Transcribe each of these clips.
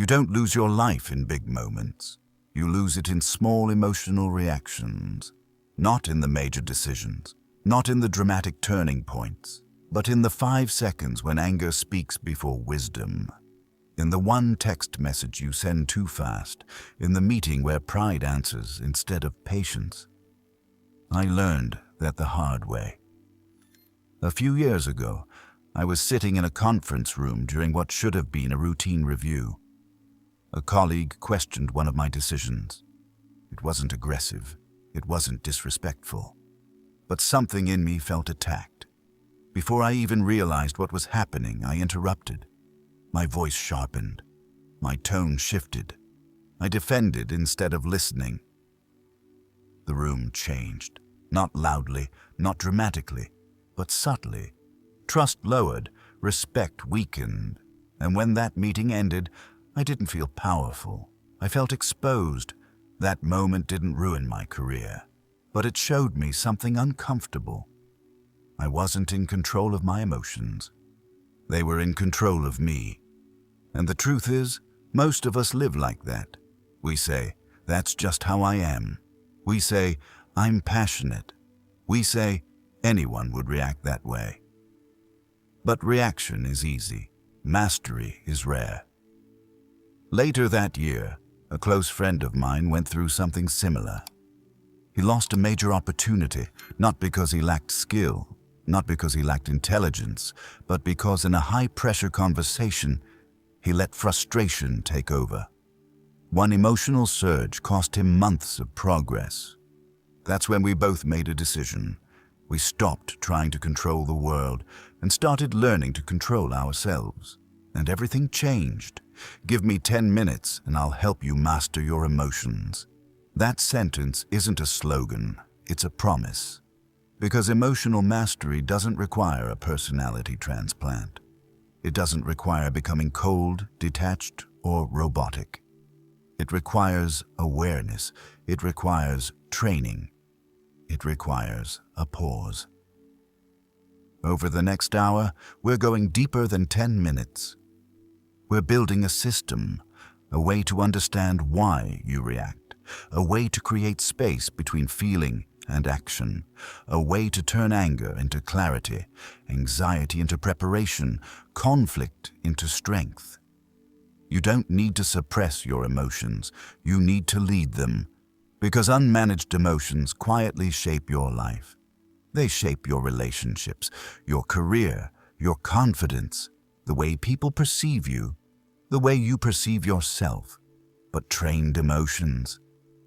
You don't lose your life in big moments. You lose it in small emotional reactions, not in the major decisions, not in the dramatic turning points, but in the 5 seconds when anger speaks before wisdom, in the one text message you send too fast, in the meeting where pride answers instead of patience. I learned that the hard way. A few years ago, I was sitting in a conference room during what should have been a routine review. A colleague questioned one of my decisions. It wasn't aggressive, it wasn't disrespectful, but something in me felt attacked. Before I even realized what was happening, I interrupted. My voice sharpened. My tone shifted. I defended instead of listening. The room changed, not loudly, not dramatically, but subtly. Trust lowered, respect weakened, and when that meeting ended, I didn't feel powerful. I felt exposed. That moment didn't ruin my career, but it showed me something uncomfortable. I wasn't in control of my emotions. They were in control of me. And the truth is, most of us live like that. We say, "That's just how I am." We say, "I'm passionate." We say, "Anyone would react that way." But reaction is easy. Mastery is rare. Later that year, a close friend of mine went through something similar. He lost a major opportunity, not because he lacked skill, not because he lacked intelligence, but because in a high-pressure conversation, he let frustration take over. One emotional surge cost him months of progress. That's when we both made a decision. We stopped trying to control the world and started learning to control ourselves. And everything changed. Give me 10 minutes and I'll help you master your emotions. That sentence isn't a slogan, it's a promise. Because emotional mastery doesn't require a personality transplant. It doesn't require becoming cold, detached, or robotic. It requires awareness. It requires training. It requires a pause. Over the next hour, we're going deeper than 10 minutes. We're building a system, a way to understand why you react, a way to create space between feeling and action, a way to turn anger into clarity, anxiety into preparation, conflict into strength. You don't need to suppress your emotions, you need to lead them, because unmanaged emotions quietly shape your life. They shape your relationships, your career, your confidence, the way people perceive you, the way you perceive yourself. But trained emotions,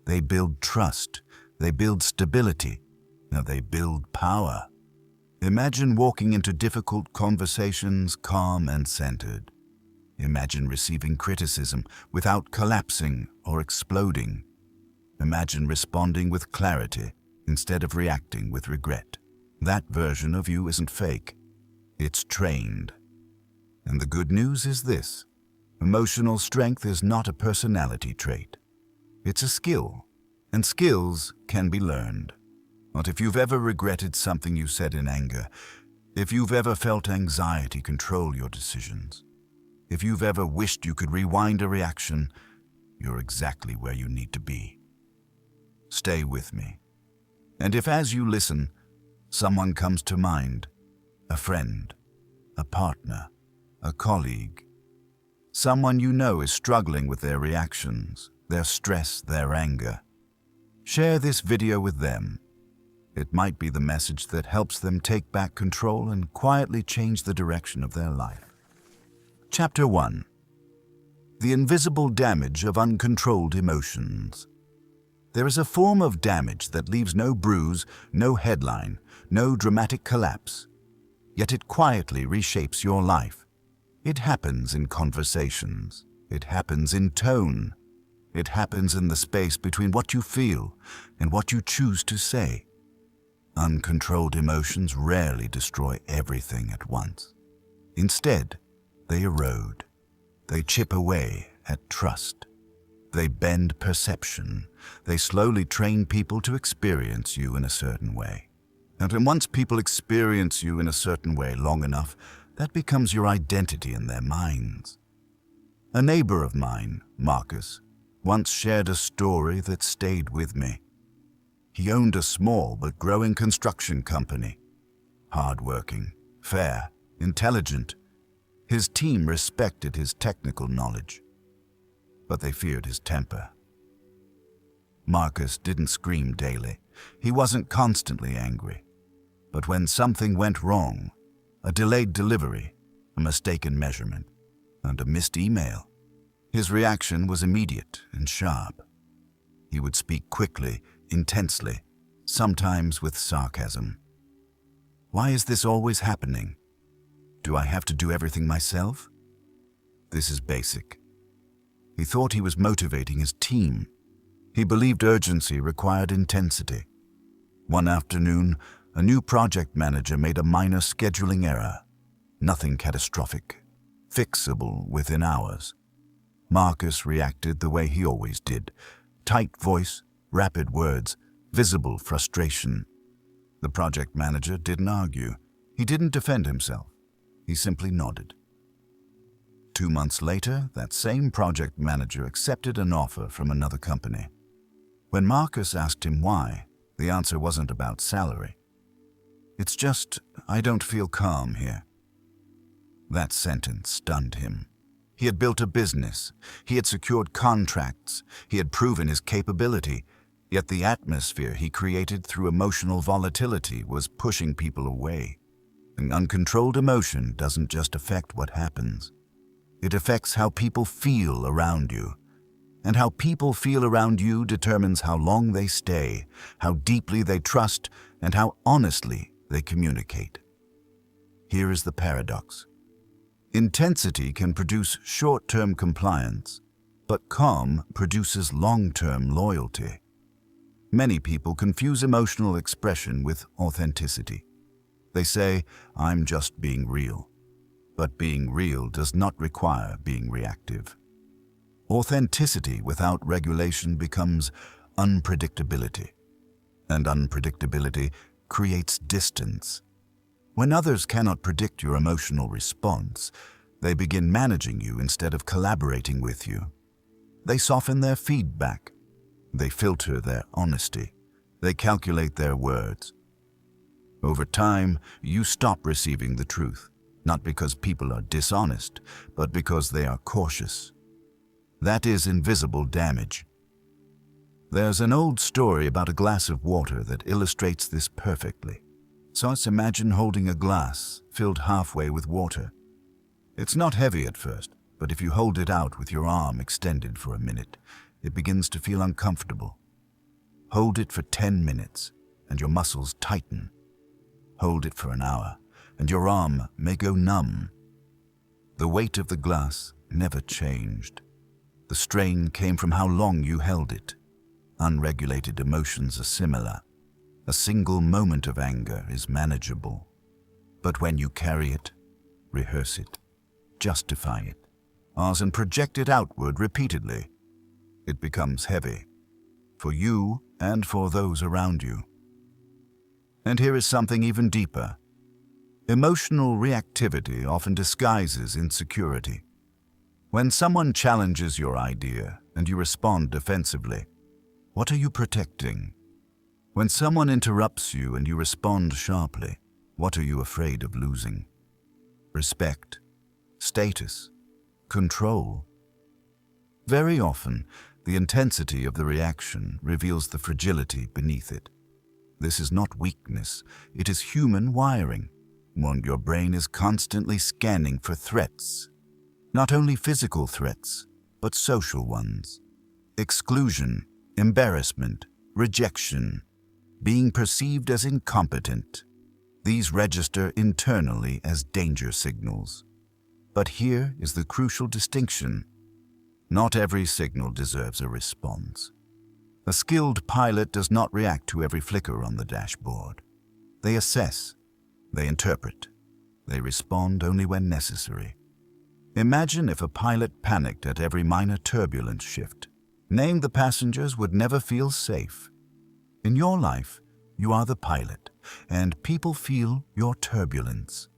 they build trust, they build stability, they build power. Imagine walking into difficult conversations calm and centered. Imagine receiving criticism without collapsing or exploding. Imagine responding with clarity instead of reacting with regret. That version of you isn't fake. It's trained. And the good news is this: emotional strength is not a personality trait. It's a skill, and skills can be learned. But if you've ever regretted something you said in anger, if you've ever felt anxiety control your decisions, if you've ever wished you could rewind a reaction, you're exactly where you need to be. Stay with me. And if as you listen, someone comes to mind, a friend, a partner, a colleague, someone you know is struggling with their reactions, their stress, their anger, share this video with them. It might be the message that helps them take back control and quietly change the direction of their life. Chapter 1. The invisible damage of uncontrolled emotions. There is a form of damage that leaves no bruise, no headline, no dramatic collapse. Yet it quietly reshapes your life. It happens in conversations. It happens in tone. It happens in the space between what you feel and what you choose to say. Uncontrolled emotions rarely destroy everything at once. Instead, they erode. They chip away at trust. They bend perception. They slowly train people to experience you in a certain way. And once people experience you in a certain way long enough, that becomes your identity in their minds. A neighbor of mine, Marcus, once shared a story that stayed with me. He owned a small but growing construction company. Hard-working, fair, intelligent. His team respected his technical knowledge, but they feared his temper. Marcus didn't scream daily. He wasn't constantly angry. But when something went wrong, a delayed delivery, a mistaken measurement, and a missed email, his reaction was immediate and sharp. He would speak quickly, intensely, sometimes with sarcasm. Why is this always happening? Do I have to do everything myself? This is basic. He thought he was motivating his team. He believed urgency required intensity. One afternoon, a new project manager made a minor scheduling error. Nothing catastrophic, fixable within hours. Marcus reacted the way he always did. Tight voice, rapid words, visible frustration. The project manager didn't argue. He didn't defend himself. He simply nodded. 2 months later, that same project manager accepted an offer from another company. When Marcus asked him why, the answer wasn't about salary. It's just, I don't feel calm here. That sentence stunned him. He had built a business. He had secured contracts. He had proven his capability. Yet the atmosphere he created through emotional volatility was pushing people away. An uncontrolled emotion doesn't just affect what happens. It affects how people feel around you. And how people feel around you determines how long they stay, how deeply they trust, and how honestly they communicate. Here is the paradox. Intensity can produce short-term compliance, but calm produces long-term loyalty. Many people confuse emotional expression with authenticity. They say, I'm just being real. But being real does not require being reactive. Authenticity without regulation becomes unpredictability, and unpredictability creates distance. When others cannot predict your emotional response, they begin managing you instead of collaborating with you. They soften their feedback. They filter their honesty. They calculate their words. Over time, you stop receiving the truth, not because people are dishonest, but because they are cautious. That is invisible damage. There's an old story about a glass of water that illustrates this perfectly. So let's imagine holding a glass filled halfway with water. It's not heavy at first, but if you hold it out with your arm extended for a minute, it begins to feel uncomfortable. Hold it for 10 minutes, and your muscles tighten. Hold it for an hour, and your arm may go numb. The weight of the glass never changed. The strain came from how long you held it. Unregulated emotions are similar. A single moment of anger is manageable. But when you carry it, rehearse it, justify it, and project it outward repeatedly, it becomes heavy, for you and for those around you. And here is something even deeper. Emotional reactivity often disguises insecurity. When someone challenges your idea and you respond defensively, what are you protecting? When someone interrupts you and you respond sharply, what are you afraid of losing? Respect, status, control. Very often, the intensity of the reaction reveals the fragility beneath it. This is not weakness, it is human wiring. When your brain is constantly scanning for threats, not only physical threats, but social ones. Exclusion, embarrassment, rejection, being perceived as incompetent. These register internally as danger signals. But here is the crucial distinction. Not every signal deserves a response. A skilled pilot does not react to every flicker on the dashboard. They assess, they interpret, they respond only when necessary. Imagine if a pilot panicked at every minor turbulence shift. Name the passengers would never feel safe. In your life, you are the pilot, and people feel your turbulence.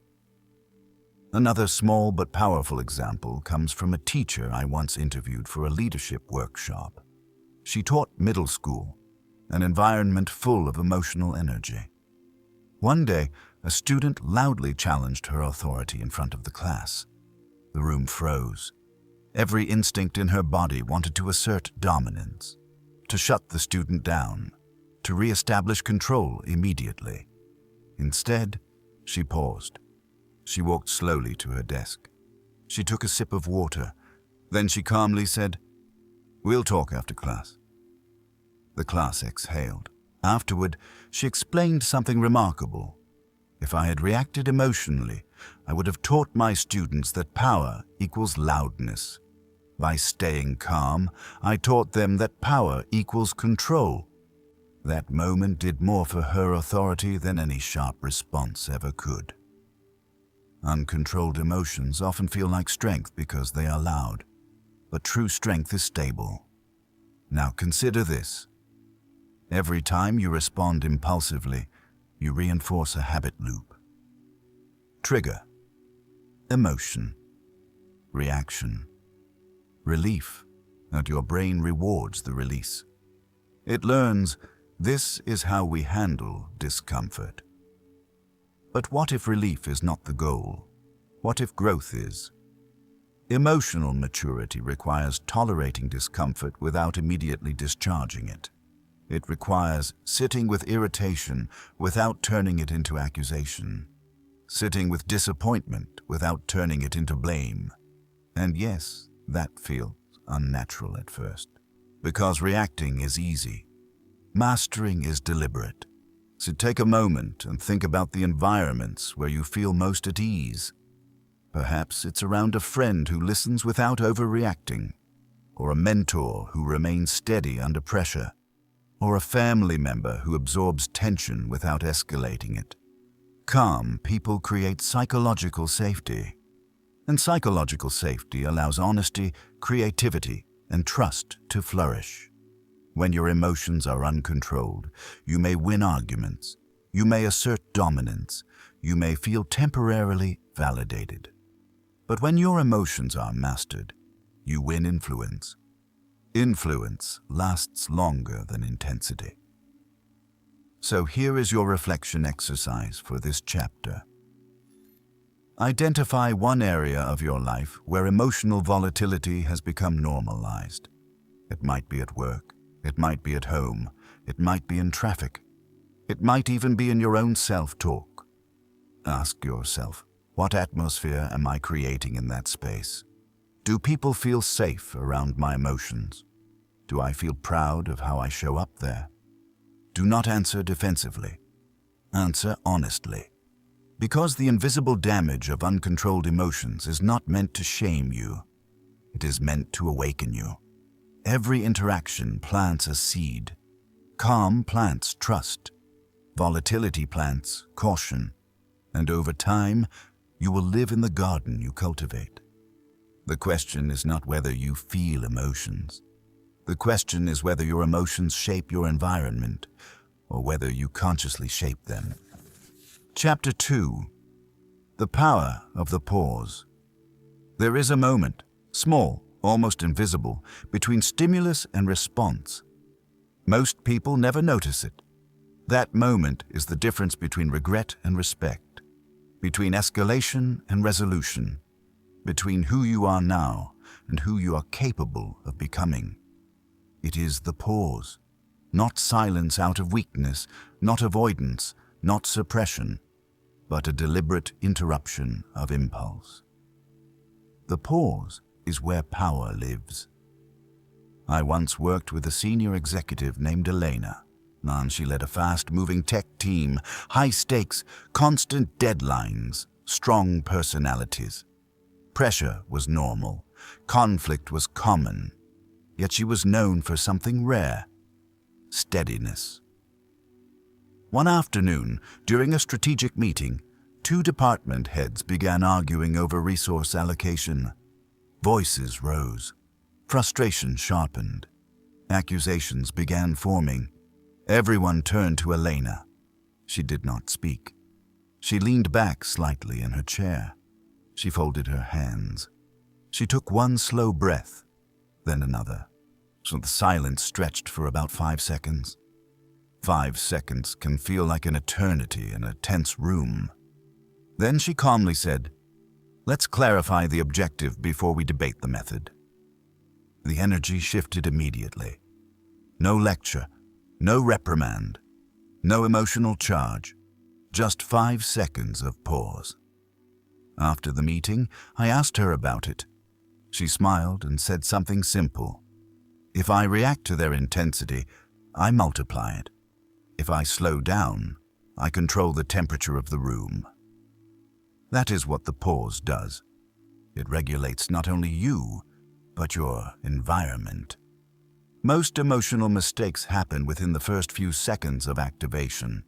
Another small but powerful example comes from a teacher I once interviewed for a leadership workshop. She taught middle school, an environment full of emotional energy. One day, a student loudly challenged her authority in front of the class. The room froze. Every instinct in her body wanted to assert dominance, to shut the student down, to re-establish control immediately. Instead, she paused. She walked slowly to her desk. She took a sip of water. Then she calmly said, "We'll talk after class." The class exhaled. Afterward, she explained something remarkable. If I had reacted emotionally, I would have taught my students that power equals loudness. By staying calm, I taught them that power equals control. That moment did more for her authority than any sharp response ever could. Uncontrolled emotions often feel like strength because they are loud, but true strength is stable. Now consider this. Every time you respond impulsively, you reinforce a habit loop. Trigger, emotion, reaction, relief, and your brain rewards the release. It learns, this is how we handle discomfort. But what if relief is not the goal? What if growth is? Emotional maturity requires tolerating discomfort without immediately discharging it. It requires sitting with irritation without turning it into accusation, sitting with disappointment without turning it into blame. And yes, that feels unnatural at first, because reacting is easy. Mastering is deliberate. So take a moment and think about the environments where you feel most at ease. Perhaps it's around a friend who listens without overreacting, or a mentor who remains steady under pressure, or a family member who absorbs tension without escalating it. Calm people create psychological safety, and psychological safety allows honesty, creativity, and trust to flourish. When your emotions are uncontrolled, you may win arguments, you may assert dominance, you may feel temporarily validated. But when your emotions are mastered, you win influence. Influence lasts longer than intensity. So here is your reflection exercise for this chapter. Identify one area of your life where emotional volatility has become normalized. It might be at work. It might be at home. It might be in traffic. It might even be in your own self-talk. Ask yourself, what atmosphere am I creating in that space? Do people feel safe around my emotions? Do I feel proud of how I show up there? Do not answer defensively. Answer honestly. Because the invisible damage of uncontrolled emotions is not meant to shame you. It is meant to awaken you. Every interaction plants a seed. Calm plants trust. Volatility plants caution. And over time, you will live in the garden you cultivate. The question is not whether you feel emotions. The question is whether your emotions shape your environment, or whether you consciously shape them. Chapter 2. The Power of the Pause. There is a moment, small, almost invisible, between stimulus and response. Most people never notice it. That moment is the difference between regret and respect, between escalation and resolution, between who you are now and who you are capable of becoming. It is the pause, not silence out of weakness, not avoidance, not suppression, but a deliberate interruption of impulse. The pause is where power lives. I once worked with a senior executive named Elena, and she led a fast-moving tech team, high stakes, constant deadlines, strong personalities. Pressure was normal, conflict was common, yet she was known for something rare: steadiness. One afternoon, during a strategic meeting, 2 department heads began arguing over resource allocation. Voices rose. Frustration sharpened. Accusations began forming. Everyone turned to Elena. She did not speak. She leaned back slightly in her chair. She folded her hands. She took one slow breath, then another. So the silence stretched for about 5 seconds. 5 seconds can feel like an eternity in a tense room. Then she calmly said, "Let's clarify the objective before we debate the method." The energy shifted immediately. No lecture, no reprimand, no emotional charge, just 5 seconds of pause. After the meeting, I asked her about it. She smiled and said something simple. If I react to their intensity, I multiply it. If I slow down, I control the temperature of the room. That is what the pause does. It regulates not only you, but your environment. Most emotional mistakes happen within the first few seconds of activation.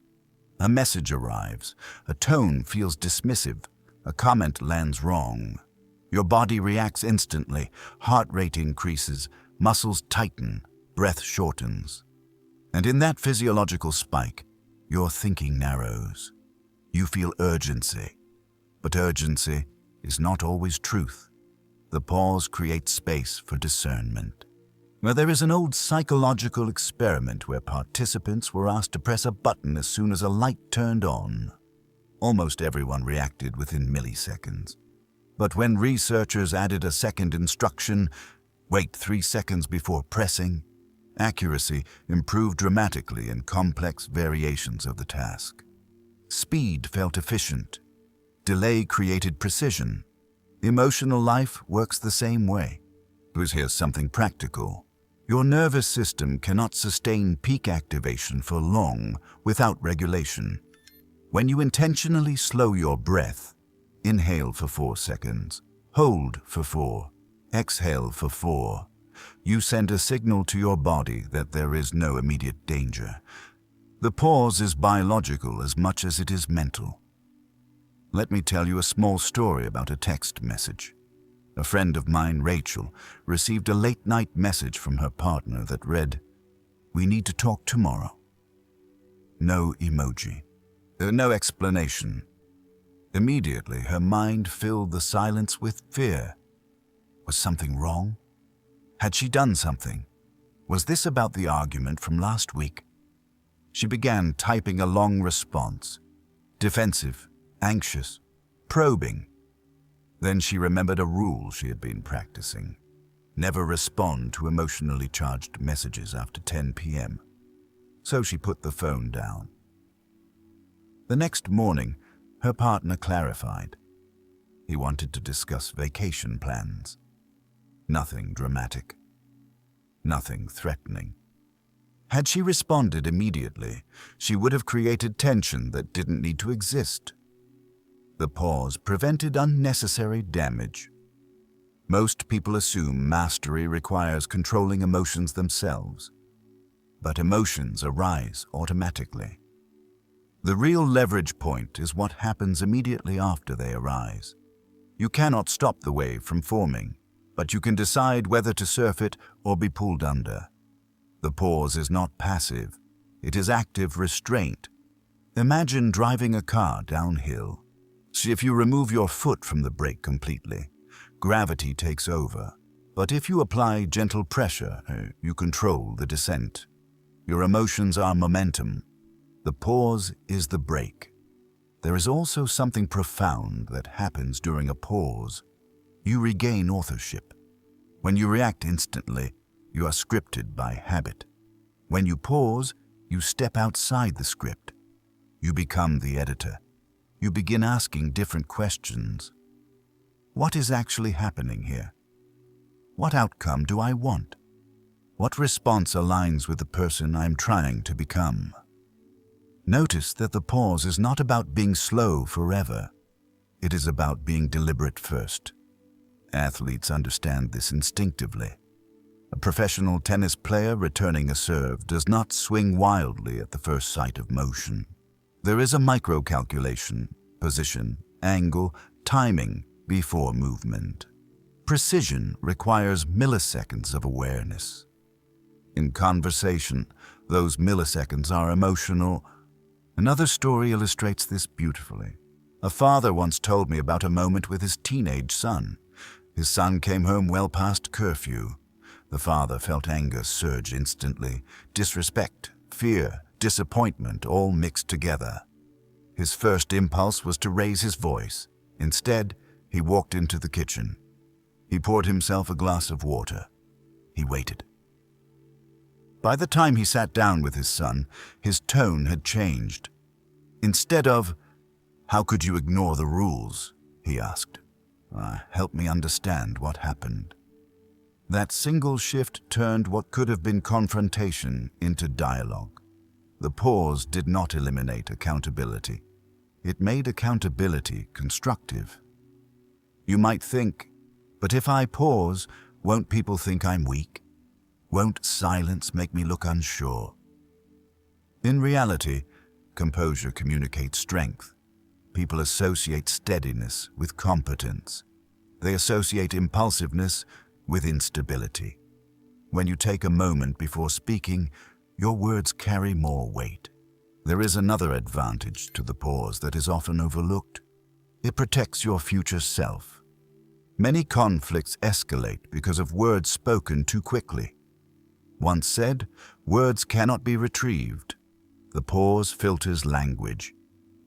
A message arrives, a tone feels dismissive, a comment lands wrong. Your body reacts instantly, heart rate increases, muscles tighten, breath shortens. And in that physiological spike, your thinking narrows. You feel urgency, but urgency is not always truth. The pause creates space for discernment. Well, there is an old psychological experiment where participants were asked to press a button as soon as a light turned on. Almost everyone reacted within milliseconds. But when researchers added a second instruction, wait 3 seconds before pressing, accuracy improved dramatically in complex variations of the task. Speed felt efficient. Delay created precision. Emotional life works the same way. Here's something practical. Your nervous system cannot sustain peak activation for long without regulation. When you intentionally slow your breath, inhale for 4 seconds, hold for 4, exhale for 4, you send a signal to your body that there is no immediate danger. The pause is biological as much as it is mental. Let me tell you a small story about a text message. A friend of mine, Rachel, received a late-night message from her partner that read, "We need to talk tomorrow." No emoji. No explanation. Immediately, her mind filled the silence with fear. Was something wrong? Had she done something? Was this about the argument from last week? She began typing a long response. Defensive, anxious, probing. Then she remembered a rule she had been practicing. Never respond to emotionally charged messages after 10 p.m. So she put the phone down. The next morning, her partner clarified. He wanted to discuss vacation plans. Nothing dramatic. Nothing threatening. Had she responded immediately, she would have created tension that didn't need to exist. The pause prevented unnecessary damage. Most people assume mastery requires controlling emotions themselves. But emotions arise automatically. The real leverage point is what happens immediately after they arise. You cannot stop the wave from forming, but you can decide whether to surf it or be pulled under. The pause is not passive. It is active restraint. Imagine driving a car downhill. If you remove your foot from the brake completely, gravity takes over. But if you apply gentle pressure, you control the descent. Your emotions are momentum. The pause is the brake. There is also something profound that happens during a pause. You regain authorship. When you react instantly, you are scripted by habit. When you pause, you step outside the script. You become the editor. You begin asking different questions. What is actually happening here? What outcome do I want? What response aligns with the person I'm trying to become? Notice that the pause is not about being slow forever. It is about being deliberate first. Athletes understand this instinctively. A professional tennis player returning a serve does not swing wildly at the first sight of motion. There is a micro-calculation, position, angle, timing before movement. Precision requires milliseconds of awareness. In conversation, those milliseconds are emotional. Another story illustrates this beautifully. A father once told me about a moment with his teenage son. His son came home well past curfew. The father felt anger surge instantly, disrespect, fear, disappointment all mixed together. His first impulse was to raise his voice. Instead, he walked into the kitchen. He poured himself a glass of water. He waited. By the time he sat down with his son, his tone had changed. Instead of, "How could you ignore the rules?" he asked. Help me understand what happened." That single shift turned what could have been confrontation into dialogue. The pause did not eliminate accountability. It made accountability constructive. You might think, but if I pause, won't people think I'm weak? Won't silence make me look unsure? In reality, composure communicates strength. People associate steadiness with competence. They associate impulsiveness with instability. When you take a moment before speaking, your words carry more weight. There is another advantage to the pause that is often overlooked. It protects your future self. Many conflicts escalate because of words spoken too quickly. Once said, words cannot be retrieved. The pause filters language.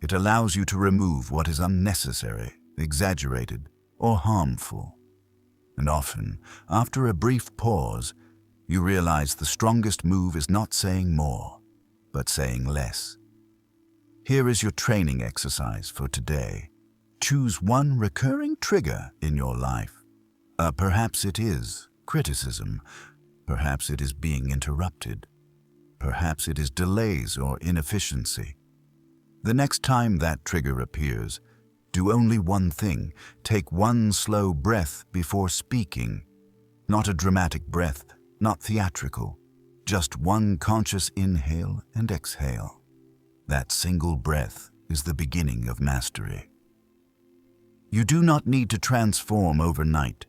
It allows you to remove what is unnecessary, exaggerated, or harmful. And often, after a brief pause, you realize the strongest move is not saying more, but saying less. Here is your training exercise for today. Choose one recurring trigger in your life. Perhaps it is criticism. Perhaps it is being interrupted. Perhaps it is delays or inefficiency. The next time that trigger appears, do only one thing. Take one slow breath before speaking. Not a dramatic breath, not theatrical. Just one conscious inhale and exhale. That single breath is the beginning of mastery. You do not need to transform overnight.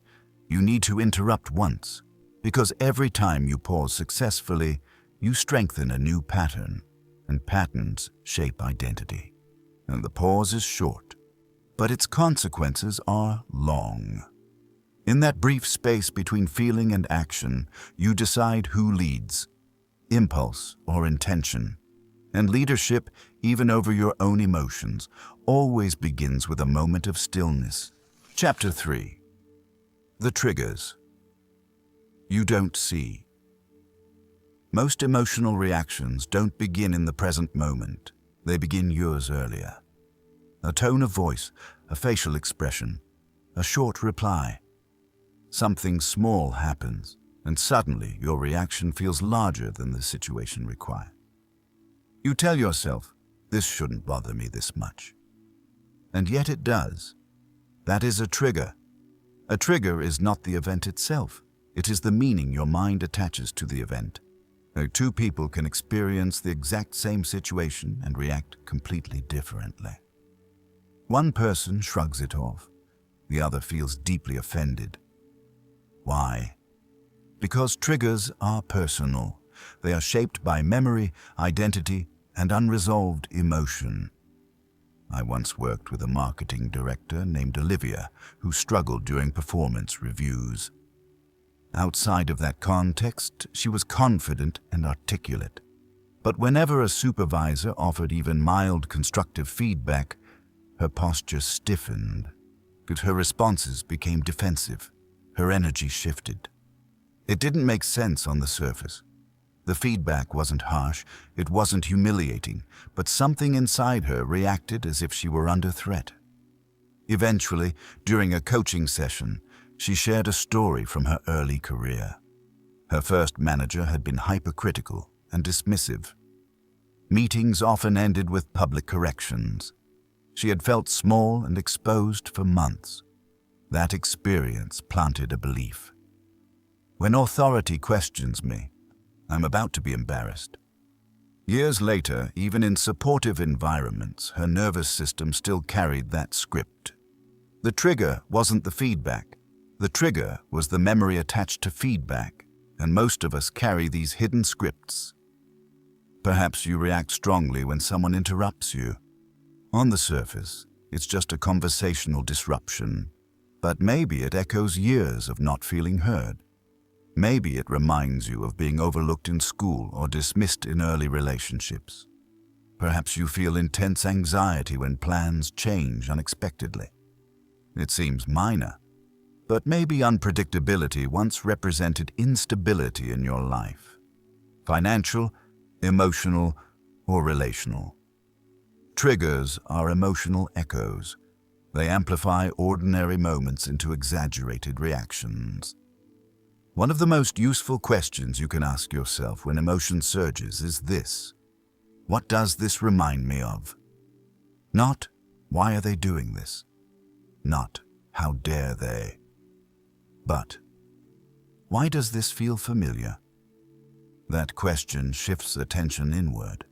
You need to interrupt once, because every time you pause successfully, you strengthen a new pattern, and patterns shape identity. And the pause is short, but its consequences are long. In that brief space between feeling and action, you decide who leads, impulse or intention. And leadership, even over your own emotions, always begins with a moment of stillness. Chapter 3. The triggers you don't see. Most emotional reactions don't begin in the present moment. They begin years earlier. A tone of voice, a facial expression, a short reply. Something small happens, and suddenly your reaction feels larger than the situation requires. You tell yourself, this shouldn't bother me this much. And yet it does. That is a trigger. A trigger is not the event itself. It is the meaning your mind attaches to the event. Two people can experience the exact same situation and react completely differently. One person shrugs it off. The other feels deeply offended. Why? Because triggers are personal. They are shaped by memory, identity, and unresolved emotion. I once worked with a marketing director named Olivia who struggled during performance reviews. Outside of that context, she was confident and articulate. But whenever a supervisor offered even mild constructive feedback, her posture stiffened. Her responses became defensive. Her energy shifted. It didn't make sense on the surface. The feedback wasn't harsh, it wasn't humiliating, but something inside her reacted as if she were under threat. Eventually, during a coaching session, she shared a story from her early career. Her first manager had been hypercritical and dismissive. Meetings often ended with public corrections. She had felt small and exposed for months. That experience planted a belief. When authority questions me, I'm about to be embarrassed. Years later, even in supportive environments, her nervous system still carried that script. The trigger wasn't the feedback. The trigger was the memory attached to feedback, and most of us carry these hidden scripts. Perhaps you react strongly when someone interrupts you. On the surface, it's just a conversational disruption. But maybe it echoes years of not feeling heard. Maybe it reminds you of being overlooked in school or dismissed in early relationships. Perhaps you feel intense anxiety when plans change unexpectedly. It seems minor, but maybe unpredictability once represented instability in your life. Financial, emotional, or relational. Triggers are emotional echoes. They amplify ordinary moments into exaggerated reactions. One of the most useful questions you can ask yourself when emotion surges is this: what does this remind me of? Not, why are they doing this? Not, how dare they? But, why does this feel familiar? That question shifts attention inward.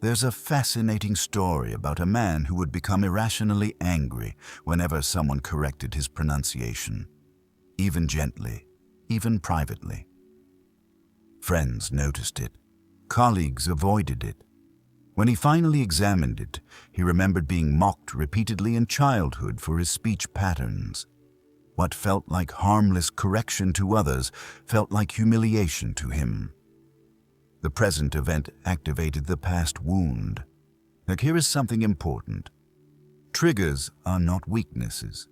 There's a fascinating story about a man who would become irrationally angry whenever someone corrected his pronunciation, even gently, even privately. Friends noticed it. Colleagues avoided it. When he finally examined it, he remembered being mocked repeatedly in childhood for his speech patterns. What felt like harmless correction to others felt like humiliation to him. The present event activated the past wound. Now, here is something important. Triggers are not weaknesses.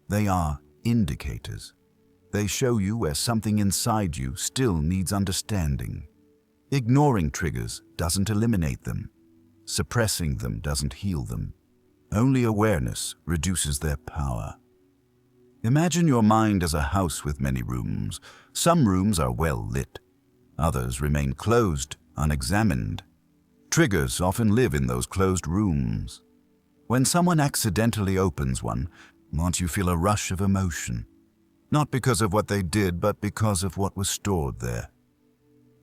They are indicators. They show you where something inside you still needs understanding. Ignoring triggers doesn't eliminate them. Suppressing them doesn't heal them. Only awareness reduces their power. Imagine your mind as a house with many rooms. Some rooms are well lit. Others remain closed, unexamined. Triggers often live in those closed rooms. When someone accidentally opens one, you feel a rush of emotion. Not because of what they did, but because of what was stored there.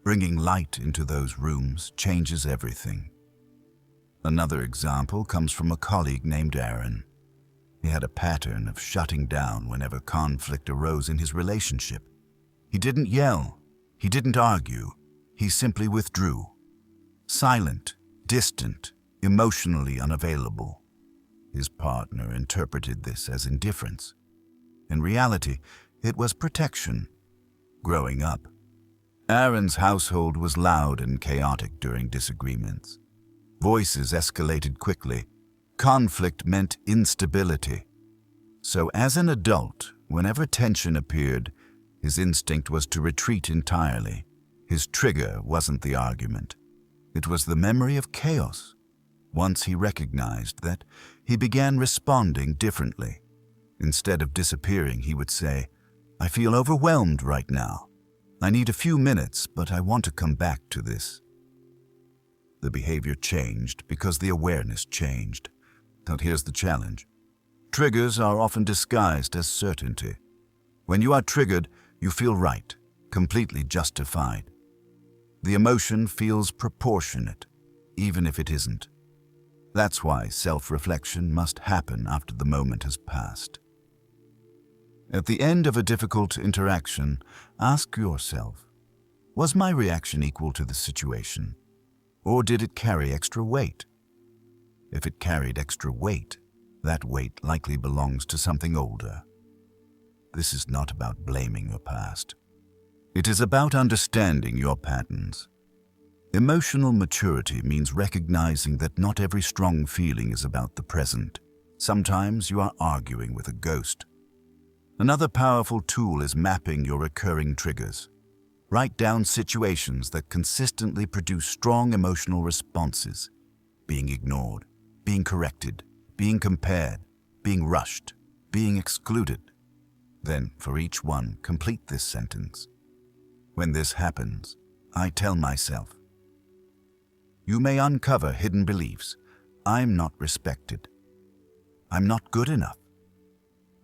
Bringing light into those rooms changes everything. Another example comes from a colleague named Aaron. He had a pattern of shutting down whenever conflict arose in his relationship. He didn't yell. He didn't argue. He simply withdrew. Silent, distant, emotionally unavailable. His partner interpreted this as indifference. In reality, it was protection. Growing up, Aaron's household was loud and chaotic during disagreements. Voices escalated quickly. Conflict meant instability. So as an adult, whenever tension appeared, his instinct was to retreat entirely. His trigger wasn't the argument. It was the memory of chaos. Once he recognized that, he began responding differently. Instead of disappearing, he would say, "I feel overwhelmed right now. I need a few minutes, but I want to come back to this." The behavior changed because the awareness changed. Now here's the challenge. Triggers are often disguised as certainty. When you are triggered, you feel right, completely justified. The emotion feels proportionate, even if it isn't. That's why self-reflection must happen after the moment has passed. At the end of a difficult interaction, ask yourself, was my reaction equal to the situation? Or did it carry extra weight? If it carried extra weight, that weight likely belongs to something older. This is not about blaming your past. It is about understanding your patterns. Emotional maturity means recognizing that not every strong feeling is about the present. Sometimes you are arguing with a ghost. Another powerful tool is mapping your recurring triggers. Write down situations that consistently produce strong emotional responses. Being ignored, being corrected, being compared, being rushed, being excluded. Then, for each one, complete this sentence. When this happens, I tell myself, you may uncover hidden beliefs. I'm not respected. I'm not good enough.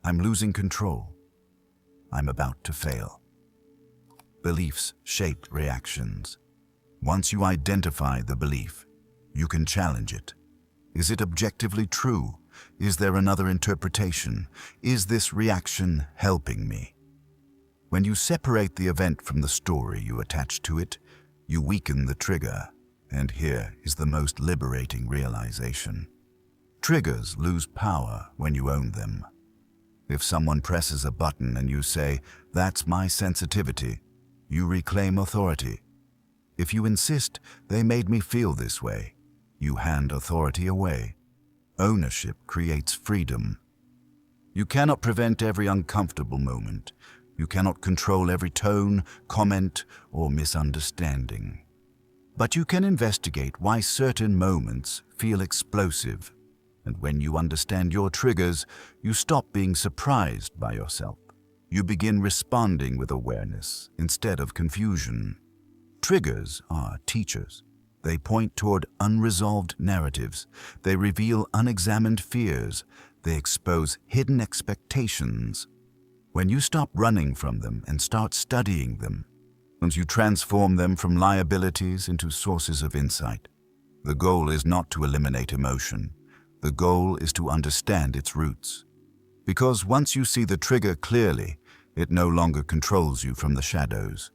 I'm losing control. I'm about to fail. Beliefs shape reactions. Once you identify the belief, you can challenge it. Is it objectively true? Is there another interpretation? Is this reaction helping me? When you separate the event from the story you attach to it, you weaken the trigger. And here is the most liberating realization. Triggers lose power when you own them. If someone presses a button and you say, "That's my sensitivity," you reclaim authority. If you insist, "They made me feel this way," you hand authority away. Ownership creates freedom. You cannot prevent every uncomfortable moment. You cannot control every tone, comment, or misunderstanding. But you can investigate why certain moments feel explosive. And when you understand your triggers, you stop being surprised by yourself. You begin responding with awareness instead of confusion. Triggers are teachers. They point toward unresolved narratives. They reveal unexamined fears. They expose hidden expectations. When you stop running from them and start studying them, once you transform them from liabilities into sources of insight, the goal is not to eliminate emotion. The goal is to understand its roots. Because once you see the trigger clearly, it no longer controls you from the shadows.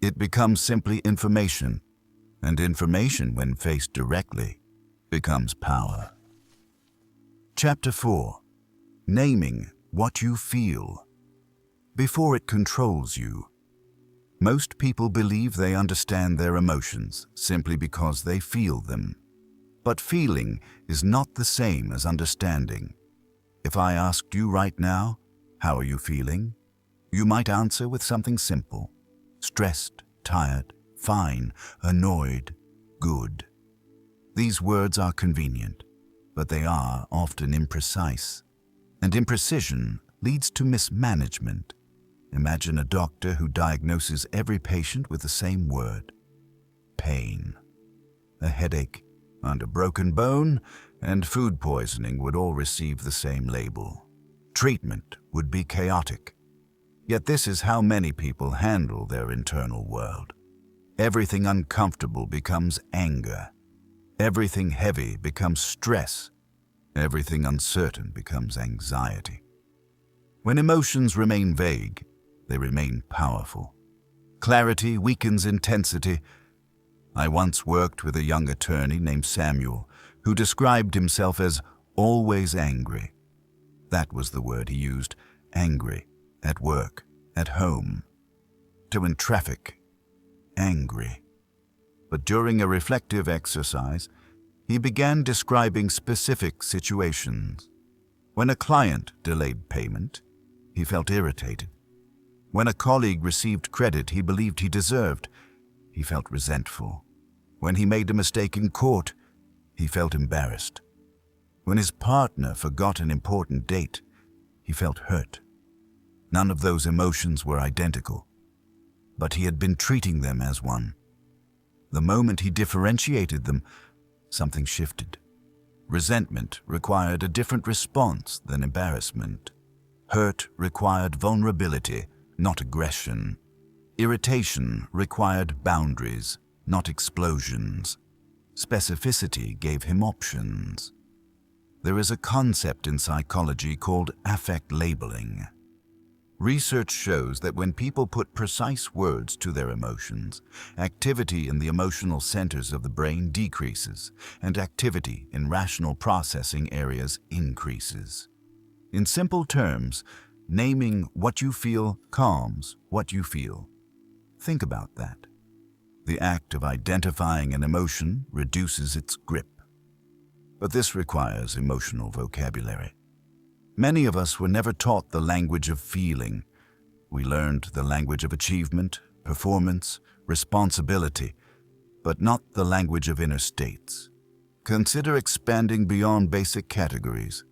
It becomes simply information, and information, when faced directly, becomes power. Chapter 4. Naming what you feel. Before it controls you. Most people believe they understand their emotions simply because they feel them. But feeling is not the same as understanding. If I asked you right now, "How are you feeling?" you might answer with something simple. Stressed, tired, fine, annoyed, good. These words are convenient, but they are often imprecise. And imprecision leads to mismanagement. Imagine a doctor who diagnoses every patient with the same word. Pain. A headache, and a broken bone, and food poisoning would all receive the same label. Treatment would be chaotic. Yet this is how many people handle their internal world. Everything uncomfortable becomes anger. Everything heavy becomes stress. Everything uncertain becomes anxiety. When emotions remain vague, they remain powerful. Clarity weakens intensity. I once worked with a young attorney named Samuel, who described himself as always angry. That was the word he used, angry, at work, at home. In traffic, angry. But during a reflective exercise, he began describing specific situations. When a client delayed payment, he felt irritated. When a colleague received credit he believed he deserved, he felt resentful. When he made a mistake in court, he felt embarrassed. When his partner forgot an important date, he felt hurt. None of those emotions were identical, but he had been treating them as one. The moment he differentiated them, something shifted. Resentment required a different response than embarrassment. Hurt required vulnerability, not aggression. Irritation required boundaries, not explosions. Specificity gave him options. There is a concept in psychology called affect labeling. Research shows that when people put precise words to their emotions, activity in the emotional centers of the brain decreases, and activity in rational processing areas increases. In simple terms, naming what you feel calms what you feel. Think about that. The act of identifying an emotion reduces its grip. But this requires emotional vocabulary. Many of us were never taught the language of feeling. We learned the language of achievement, performance, responsibility, but not the language of inner states. Consider expanding beyond basic categories.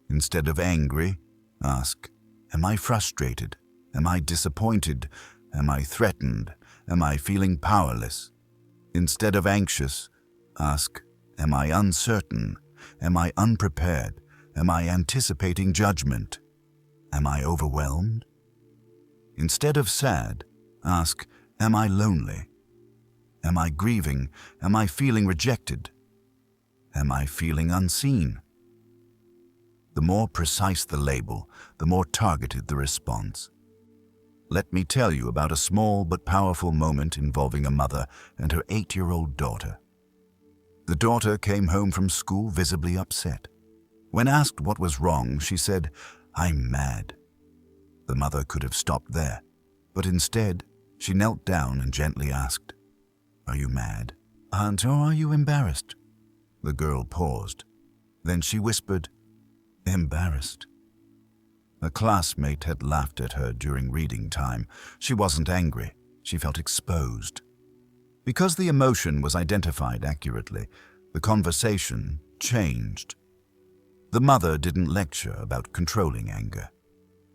Instead of angry, ask, "Am I frustrated? Am I disappointed? Am I threatened? Am I feeling powerless?" Instead of anxious, ask, "Am I uncertain? Am I unprepared? Am I anticipating judgment? Am I overwhelmed?" Instead of sad, ask, "Am I lonely? Am I grieving? Am I feeling rejected? Am I feeling unseen?" The more precise the label, the more targeted the response. Let me tell you about a small but powerful moment involving a mother and her 8-year-old daughter. The daughter came home from school visibly upset. When asked what was wrong, she said, "I'm mad." The mother could have stopped there, but instead, she knelt down and gently asked, "Are you mad, Aunt, or are you embarrassed?" The girl paused. Then she whispered, "Embarrassed." A classmate had laughed at her during reading time. She wasn't angry. She felt exposed. Because the emotion was identified accurately, the conversation changed. The mother didn't lecture about controlling anger.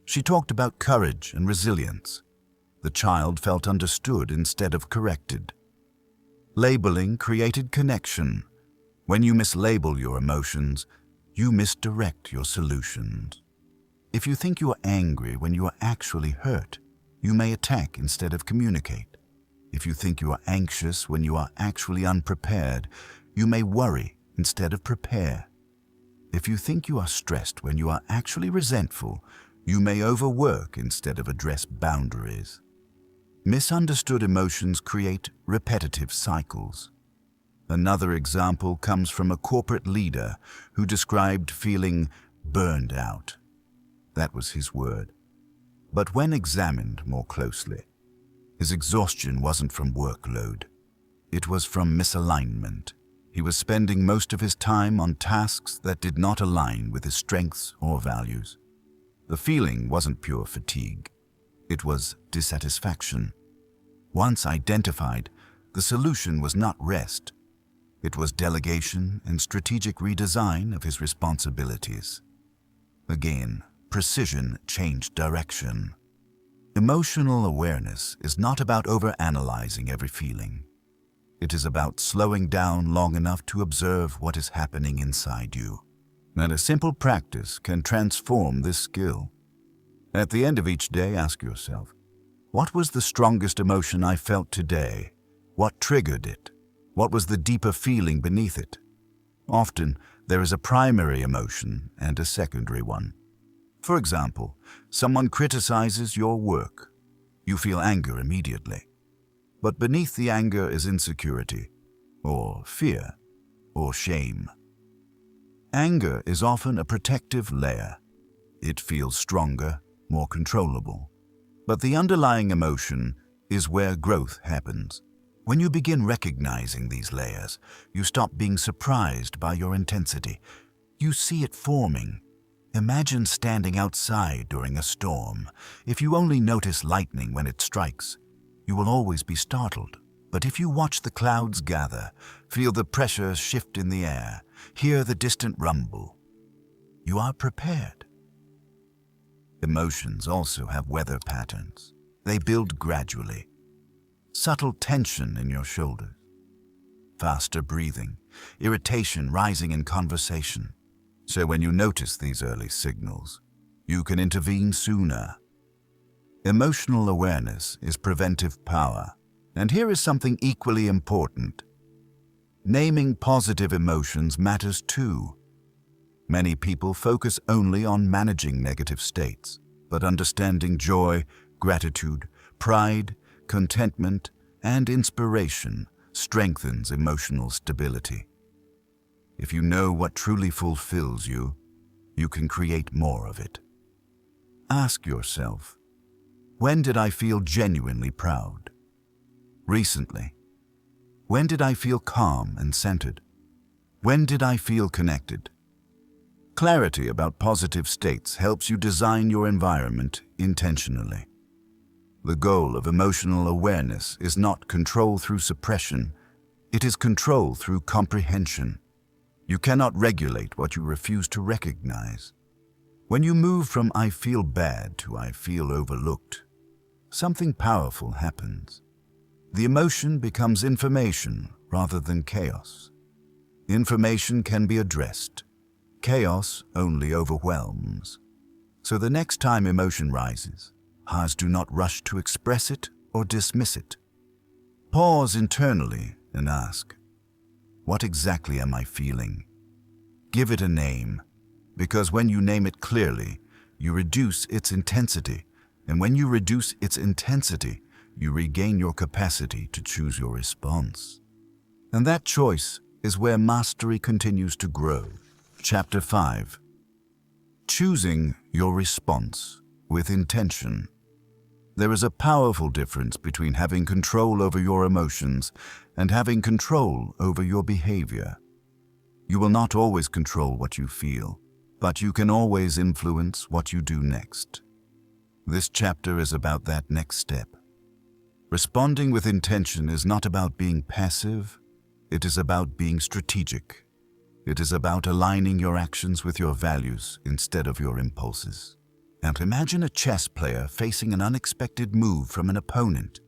She talked about courage and resilience. The child felt understood instead of corrected. Labeling created connection. When you mislabel your emotions, you misdirect your solutions. If you think you are angry when you are actually hurt, you may attack instead of communicate. If you think you are anxious when you are actually unprepared, you may worry instead of prepare. If you think you are stressed when you are actually resentful, you may overwork instead of address boundaries. Misunderstood emotions create repetitive cycles. Another example comes from a corporate leader who described feeling burned out. That was his word. But when examined more closely, his exhaustion wasn't from workload. It was from misalignment. He was spending most of his time on tasks that did not align with his strengths or values. The feeling wasn't pure fatigue. It was dissatisfaction. Once identified, the solution was not rest. It was delegation and strategic redesign of his responsibilities. Again, precision changed direction. Emotional awareness is not about overanalyzing every feeling. It is about slowing down long enough to observe what is happening inside you. And a simple practice can transform this skill. At the end of each day, ask yourself, what was the strongest emotion I felt today? What triggered it? What was the deeper feeling beneath it? Often, there is a primary emotion and a secondary one. For example, someone criticizes your work. You feel anger immediately. But beneath the anger is insecurity, or fear, or shame. Anger is often a protective layer. It feels stronger, more controllable. But the underlying emotion is where growth happens. When you begin recognizing these layers, you stop being surprised by your intensity. You see it forming. Imagine standing outside during a storm. If you only notice lightning when it strikes, you will always be startled. But if you watch the clouds gather, feel the pressure shift in the air, hear the distant rumble, you are prepared. Emotions also have weather patterns. They build gradually. Subtle tension in your shoulders, faster breathing, irritation rising in conversation. So when you notice these early signals, you can intervene sooner. Emotional awareness is preventive power. And here is something equally important. Naming positive emotions matters too. Many people focus only on managing negative states, but understanding joy, gratitude, pride, contentment, and inspiration strengthens emotional stability. If you know what truly fulfills you, you can create more of it. Ask yourself, when did I feel genuinely proud? Recently. When did I feel calm and centered? When did I feel connected? Clarity about positive states helps you design your environment intentionally. The goal of emotional awareness is not control through suppression. It is control through comprehension. You cannot regulate what you refuse to recognize. When you move from "I feel bad" to "I feel overlooked," something powerful happens. The emotion becomes information rather than chaos. Information can be addressed. Chaos only overwhelms. So the next time emotion rises, do not rush to express it or dismiss it. Pause internally and ask, what exactly am I feeling? Give it a name, because when you name it clearly, you reduce its intensity, and when you reduce its intensity, you regain your capacity to choose your response. And that choice is where mastery continues to grow. Chapter 5. Choosing your response with intention. There is a powerful difference between having control over your emotions and having control over your behavior. You will not always control what you feel, but you can always influence what you do next. This chapter is about that next step. Responding with intention is not about being passive, it is about being strategic. It is about aligning your actions with your values instead of your impulses. And imagine a chess player facing an unexpected move from an opponent.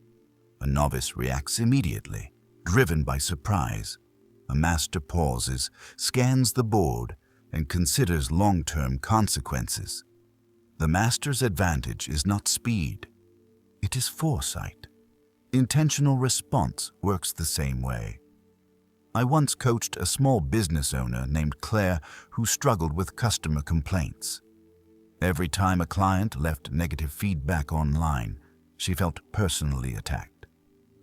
A novice reacts immediately, driven by surprise. A master pauses, scans the board, and considers long-term consequences. The master's advantage is not speed, it is foresight. Intentional response works the same way. I once coached a small business owner named Claire who struggled with customer complaints. Every time a client left negative feedback online, she felt personally attacked.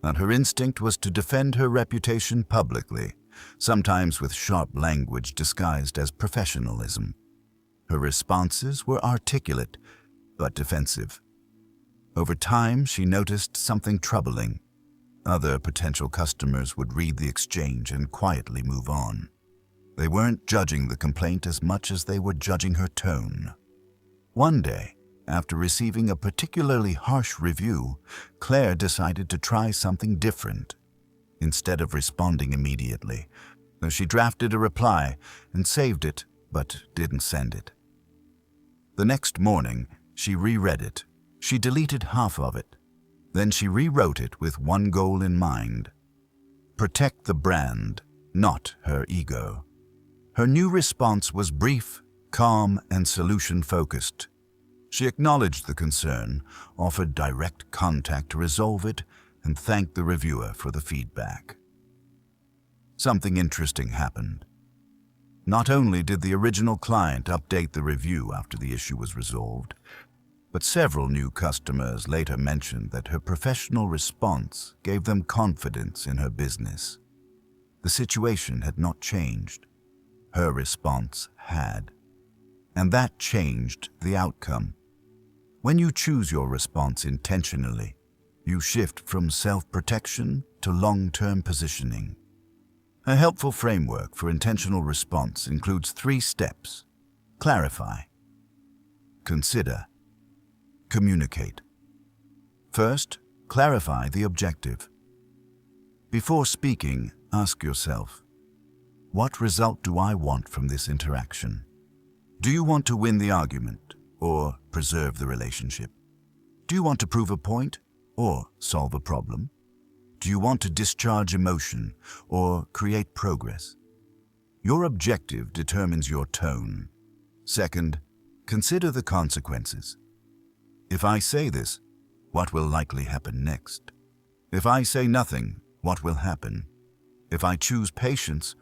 And her instinct was to defend her reputation publicly, sometimes with sharp language disguised as professionalism. Her responses were articulate, but defensive. Over time, she noticed something troubling. Other potential customers would read the exchange and quietly move on. They weren't judging the complaint as much as they were judging her tone. One day, after receiving a particularly harsh review, Claire decided to try something different. Instead of responding immediately, she drafted a reply and saved it, but didn't send it. The next morning, she reread it. She deleted half of it. Then she rewrote it with one goal in mind: protect the brand, not her ego. Her new response was brief, calm, and solution-focused. She acknowledged the concern, offered direct contact to resolve it, and thanked the reviewer for the feedback. Something interesting happened. Not only did the original client update the review after the issue was resolved, but several new customers later mentioned that her professional response gave them confidence in her business. The situation had not changed. Her response had. And that changed the outcome. When you choose your response intentionally, you shift from self-protection to long-term positioning. A helpful framework for intentional response includes 3 steps: clarify, consider, communicate. First, clarify the objective. Before speaking, ask yourself, what result do I want from this interaction? Do you want to win the argument or preserve the relationship? Do you want to prove a point or solve a problem? Do you want to discharge emotion or create progress? Your objective determines your tone. Second, consider the consequences. If I say this, what will likely happen next? If I say nothing, what will happen? If I choose patience,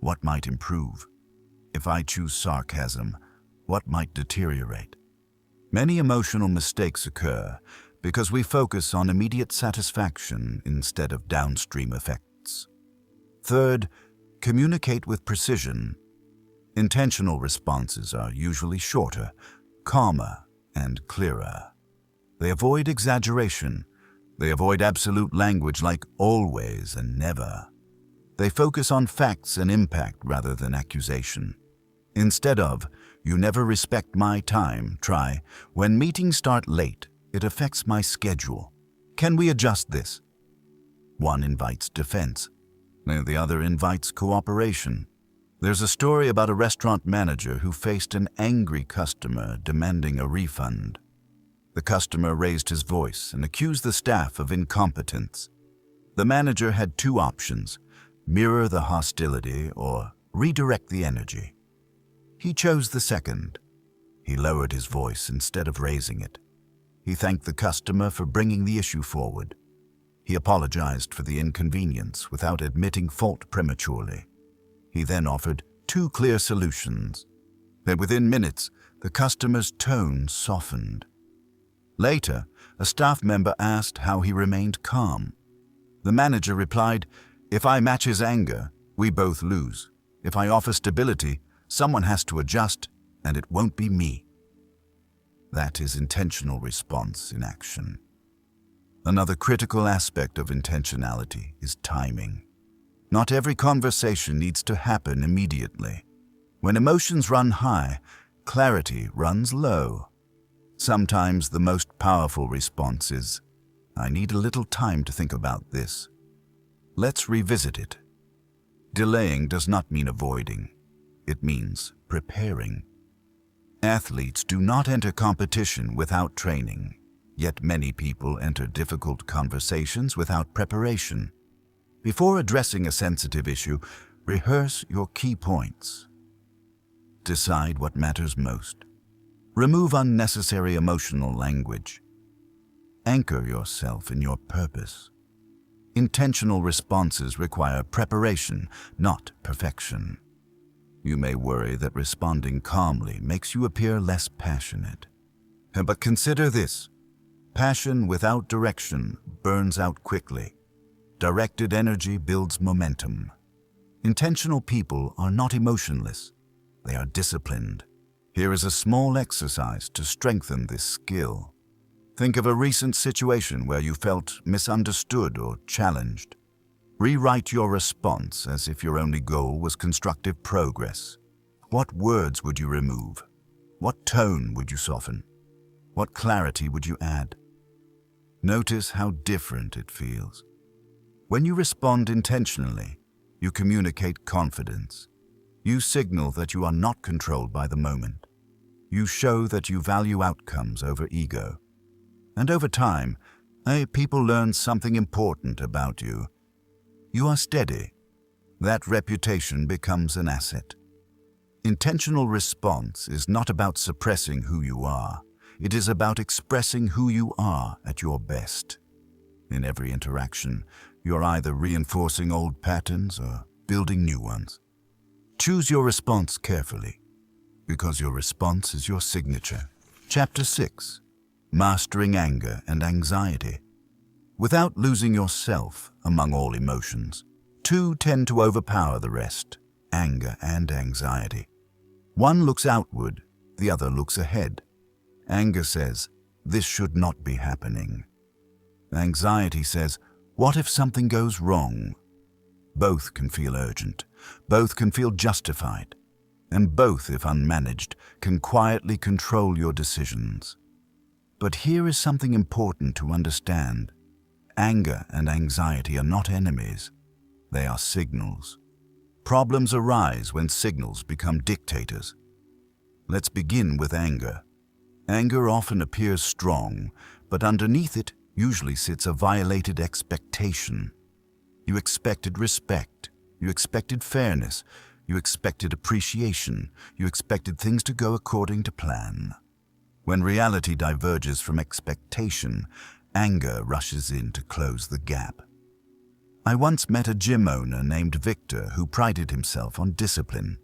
what might improve? If I choose sarcasm, what might deteriorate? Many emotional mistakes occur because we focus on immediate satisfaction instead of downstream effects. Third, communicate with precision. Intentional responses are usually shorter, calmer, and clearer. They avoid exaggeration. They avoid absolute language like always and never. They focus on facts and impact rather than accusation. Instead of, "You never respect my time," try, "When meetings start late, it affects my schedule. Can we adjust this?" One invites defense. The other invites cooperation. There's a story about a restaurant manager who faced an angry customer demanding a refund. The customer raised his voice and accused the staff of incompetence. The manager had 2 options: mirror the hostility or redirect the energy. He chose the second. He lowered his voice instead of raising it. He thanked the customer for bringing the issue forward. He apologized for the inconvenience without admitting fault prematurely. He then offered 2 clear solutions. Then within minutes, the customer's tone softened. Later, a staff member asked how he remained calm. The manager replied, "If I match his anger, we both lose. If I offer stability, someone has to adjust, and it won't be me. That is intentional response in action. Another critical aspect of intentionality is timing. Not every conversation needs to happen immediately. When emotions run high, clarity runs low. Sometimes the most powerful response is, "I need a little time to think about this. Let's revisit it." Delaying does not mean avoiding. It means preparing. Athletes do not enter competition without training, yet many people enter difficult conversations without preparation. Before addressing a sensitive issue, rehearse your key points. Decide what matters most. Remove unnecessary emotional language. Anchor yourself in your purpose. Intentional responses require preparation, not perfection. You may worry that responding calmly makes you appear less passionate. But consider this: passion without direction burns out quickly. Directed energy builds momentum. Intentional people are not emotionless. They are disciplined. Here is a small exercise to strengthen this skill. Think of a recent situation where you felt misunderstood or challenged. Rewrite your response as if your only goal was constructive progress. What words would you remove? What tone would you soften? What clarity would you add? Notice how different it feels. When you respond intentionally, you communicate confidence. You signal that you are not controlled by the moment. You show that you value outcomes over ego. And over time, people learn something important about you. You are steady. That reputation becomes an asset. Intentional response is not about suppressing who you are. It is about expressing who you are at your best. In every interaction, you're either reinforcing old patterns or building new ones. Choose your response carefully, because your response is your signature. Chapter 6. Mastering Anger and Anxiety. Without losing yourself among all emotions, two tend to overpower the rest: anger and anxiety. One looks outward, the other looks ahead. Anger says, "This should not be happening." Anxiety says, "What if something goes wrong?" Both can feel urgent, both can feel justified, and both, if unmanaged, can quietly control your decisions. But here is something important to understand. Anger and anxiety are not enemies. They are signals. Problems arise when signals become dictators. Let's begin with anger. Anger often appears strong, but underneath it usually sits a violated expectation. You expected respect. You expected fairness. You expected appreciation. You expected things to go according to plan. When reality diverges from expectation, anger rushes in to close the gap. I once met a gym owner named Victor who prided himself on discipline.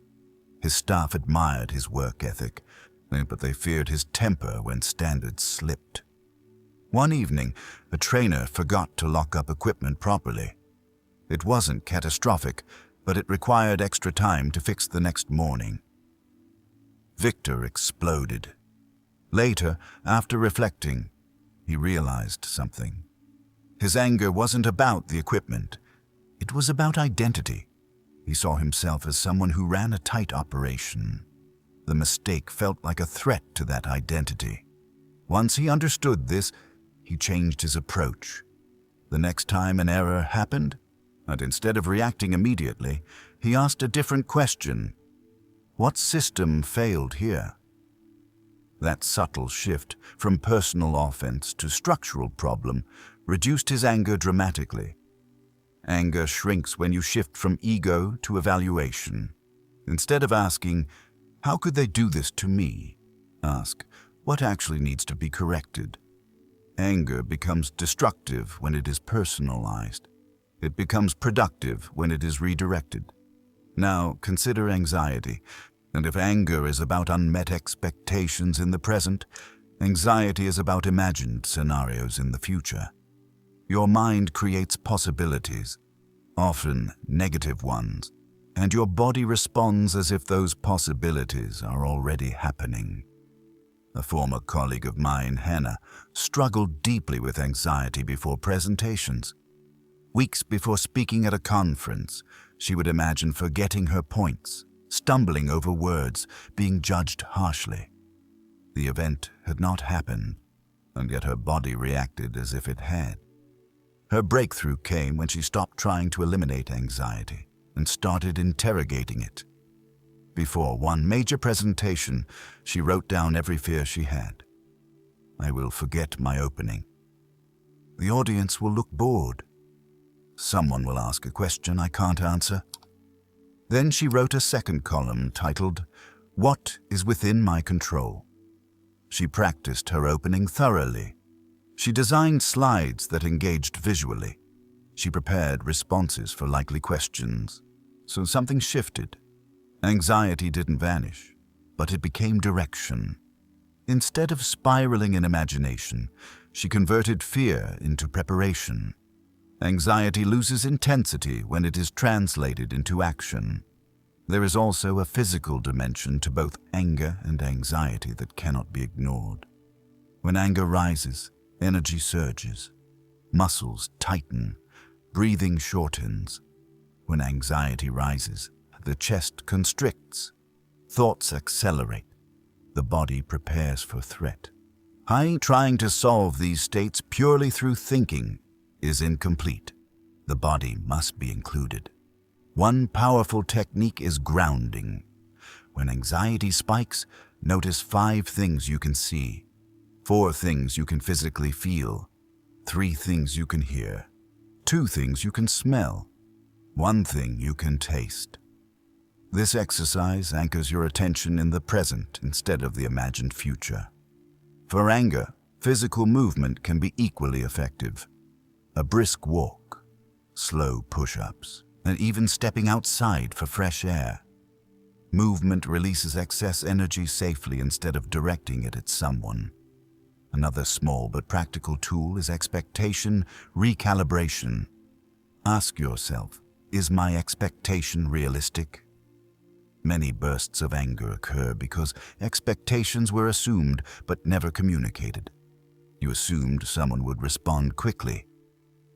His staff admired his work ethic, but they feared his temper when standards slipped. One evening, a trainer forgot to lock up equipment properly. It wasn't catastrophic, but it required extra time to fix the next morning. Victor exploded. Later, after reflecting, he realized something. His anger wasn't about the equipment. It was about identity. He saw himself as someone who ran a tight operation. The mistake felt like a threat to that identity. Once he understood this, he changed his approach. The next time an error happened, and instead of reacting immediately, he asked a different question. What system failed here? That subtle shift from personal offense to structural problem reduced his anger dramatically. Anger shrinks when you shift from ego to evaluation. Instead of asking, "How could they do this to me?" ask, "What actually needs to be corrected?" Anger becomes destructive when it is personalized. It becomes productive when it is redirected. Now consider anxiety. And if anger is about unmet expectations in the present, anxiety is about imagined scenarios in the future. Your mind creates possibilities, often negative ones, and your body responds as if those possibilities are already happening. A former colleague of mine, Hannah, struggled deeply with anxiety before presentations. Weeks before speaking at a conference, she would imagine forgetting her points, stumbling over words, being judged harshly. The event had not happened, and yet her body reacted as if it had. Her breakthrough came when she stopped trying to eliminate anxiety and started interrogating it. Before one major presentation, she wrote down every fear she had. I will forget my opening. The audience will look bored. Someone will ask a question I can't answer. Then she wrote a second column titled, What is within my control? She practiced her opening thoroughly. She designed slides that engaged visually. She prepared responses for likely questions. So something shifted. Anxiety didn't vanish, but it became direction. Instead of spiraling in imagination, she converted fear into preparation. Anxiety loses intensity when it is translated into action. There is also a physical dimension to both anger and anxiety that cannot be ignored. When anger rises, energy surges, muscles tighten, breathing shortens. When anxiety rises, the chest constricts, thoughts accelerate, the body prepares for threat. Trying to solve these states purely through thinking is incomplete. The body must be included. One powerful technique is grounding. When anxiety spikes, notice 5 things you can see, 4 things you can physically feel, 3 things you can hear, 2 things you can smell, 1 thing you can taste. This exercise anchors your attention in the present instead of the imagined future. For anger, physical movement can be equally effective. A brisk walk, slow push-ups, and even stepping outside for fresh air. Movement releases excess energy safely instead of directing it at someone. Another small but practical tool is expectation recalibration. Ask yourself, is my expectation realistic? Many bursts of anger occur because expectations were assumed but never communicated. You assumed someone would respond quickly.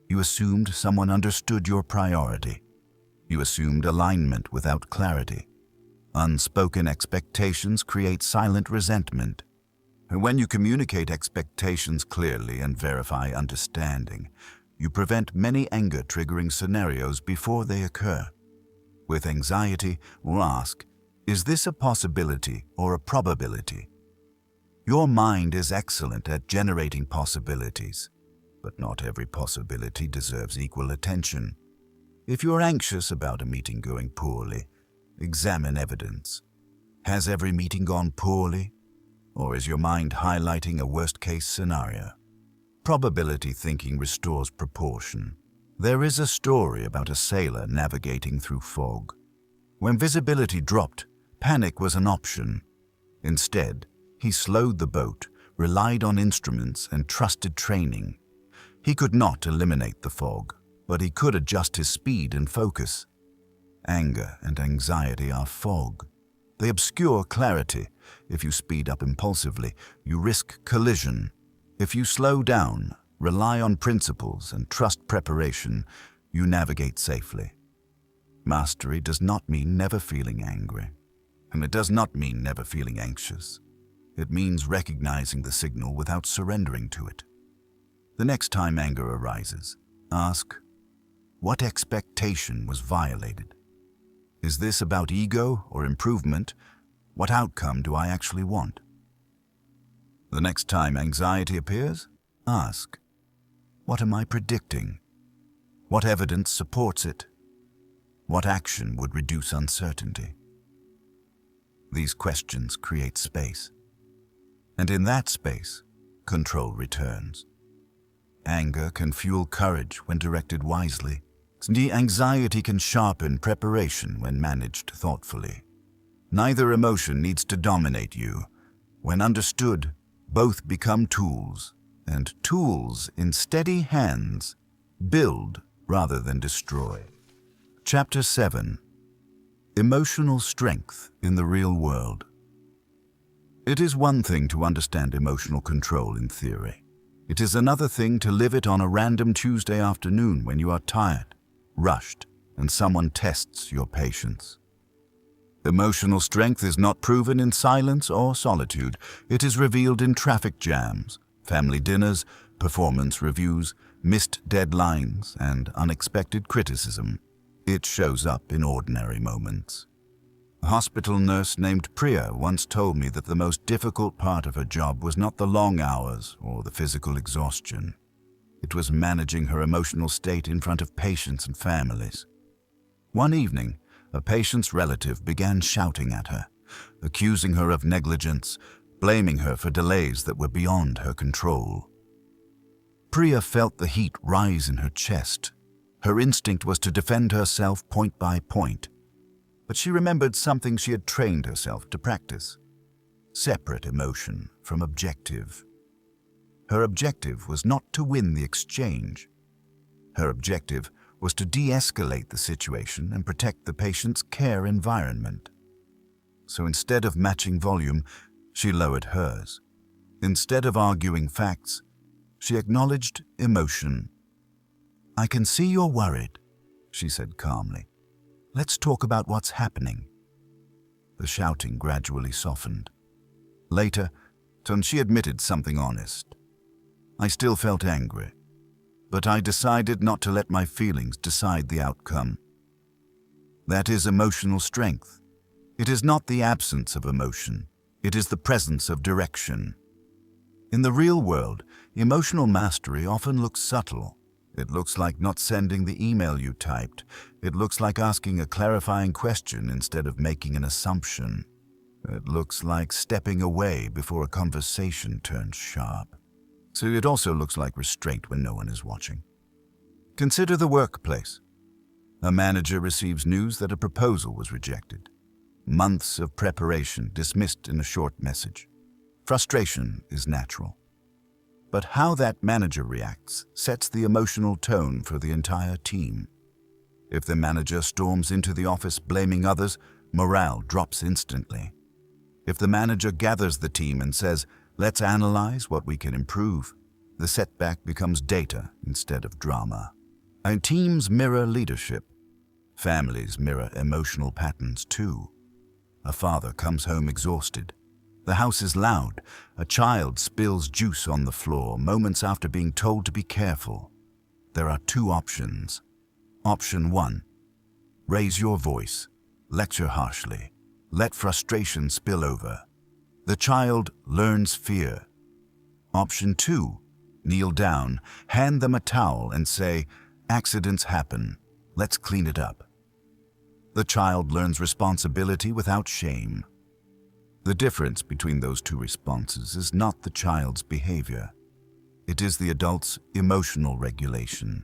You assumed someone understood your priority. You assumed alignment without clarity. Unspoken expectations create silent resentment. And when you communicate expectations clearly and verify understanding, you prevent many anger-triggering scenarios before they occur. With anxiety, we'll ask, is this a possibility or a probability? Your mind is excellent at generating possibilities, but not every possibility deserves equal attention. If you're anxious about a meeting going poorly, examine evidence. Has every meeting gone poorly? Or is your mind highlighting a worst-case scenario? Probability thinking restores proportion. There is a story about a sailor navigating through fog. When visibility dropped, panic was an option. Instead, he slowed the boat, relied on instruments, and trusted training. He could not eliminate the fog, but he could adjust his speed and focus. Anger and anxiety are fog. They obscure clarity. If you speed up impulsively, you risk collision. If you slow down, rely on principles, and trust preparation, you navigate safely. Mastery does not mean never feeling angry, and it does not mean never feeling anxious. It means recognizing the signal without surrendering to it. The next time anger arises, ask, what expectation was violated? Is this about ego or improvement? What outcome do I actually want? The next time anxiety appears, ask, what am I predicting? What evidence supports it? What action would reduce uncertainty? These questions create space. And in that space, control returns. Anger can fuel courage when directed wisely. The anxiety can sharpen preparation when managed thoughtfully. Neither emotion needs to dominate you. When understood, both become tools, and tools in steady hands build rather than destroy. Chapter 7. Emotional strength in the real world. It is one thing to understand emotional control in theory. It is another thing to live it on a random Tuesday afternoon when you are tired, rushed, and someone tests your patience. Emotional strength is not proven in silence or solitude. It is revealed in traffic jams, family dinners, performance reviews, missed deadlines, and unexpected criticism. It shows up in ordinary moments. A hospital nurse named Priya once told me that the most difficult part of her job was not the long hours or the physical exhaustion. It was managing her emotional state in front of patients and families. One evening, a patient's relative began shouting at her, accusing her of negligence, blaming her for delays that were beyond her control. Priya felt the heat rise in her chest. Her instinct was to defend herself point by point, but she remembered something she had trained herself to practice: separate emotion from objective. Her objective was not to win the exchange. Her objective was to de-escalate the situation and protect the patient's care environment. So instead of matching volume, she lowered hers. Instead of arguing facts, she acknowledged emotion. "I can see you're worried," she said calmly. "Let's talk about what's happening." The shouting gradually softened. Later, she admitted something honest. "I still felt angry, but I decided not to let my feelings decide the outcome." That is emotional strength. It is not the absence of emotion. It is the presence of direction. In the real world, emotional mastery often looks subtle. It looks like not sending the email you typed. It looks like asking a clarifying question instead of making an assumption. It looks like stepping away before a conversation turns sharp. So it also looks like restraint when no one is watching. Consider the workplace. A manager receives news that a proposal was rejected. Months of preparation dismissed in a short message. Frustration is natural. But how that manager reacts sets the emotional tone for the entire team. If the manager storms into the office blaming others, morale drops instantly. If the manager gathers the team and says, "Let's analyze what we can improve," the setback becomes data instead of drama. And teams mirror leadership. Families mirror emotional patterns too. A father comes home exhausted. The house is loud. A child spills juice on the floor moments after being told to be careful. There are two options. Option 1. Raise your voice. Lecture harshly. Let frustration spill over. The child learns fear. Option 2. Kneel down, hand them a towel and say, "Accidents happen. Let's clean it up." The child learns responsibility without shame. The difference between those two responses is not the child's behavior. It is the adult's emotional regulation.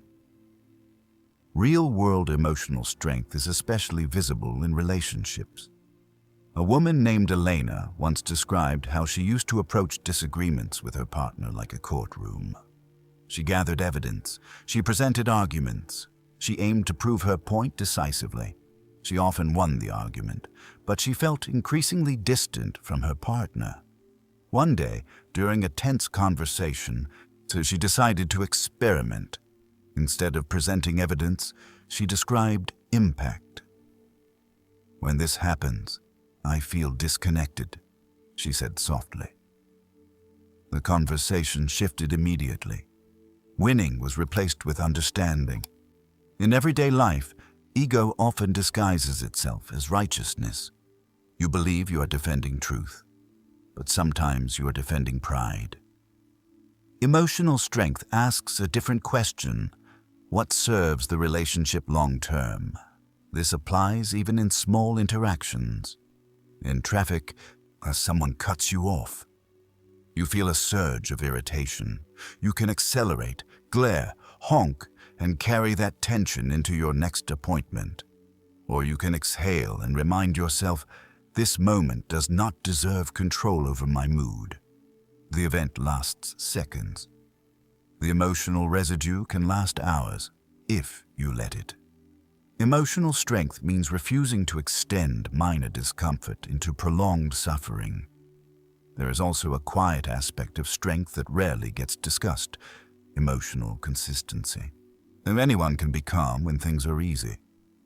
Real-world emotional strength is especially visible in relationships. A woman named Elena once described how she used to approach disagreements with her partner like a courtroom. She gathered evidence. She presented arguments. She aimed to prove her point decisively. She often won the argument, but she felt increasingly distant from her partner. One day, during a tense conversation, she decided to experiment. Instead of presenting evidence, she described impact. "When this happens, I feel disconnected," she said softly. The conversation shifted immediately. Winning was replaced with understanding. In everyday life, ego often disguises itself as righteousness. You believe you are defending truth, but sometimes you are defending pride. Emotional strength asks a different question: what serves the relationship long term? This applies even in small interactions. In traffic, as someone cuts you off, you feel a surge of irritation. You can accelerate, glare, honk, and carry that tension into your next appointment. Or you can exhale and remind yourself, "This moment does not deserve control over my mood." The event lasts seconds. The emotional residue can last hours, if you let it. Emotional strength means refusing to extend minor discomfort into prolonged suffering. There is also a quiet aspect of strength that rarely gets discussed: emotional consistency. If anyone can be calm when things are easy,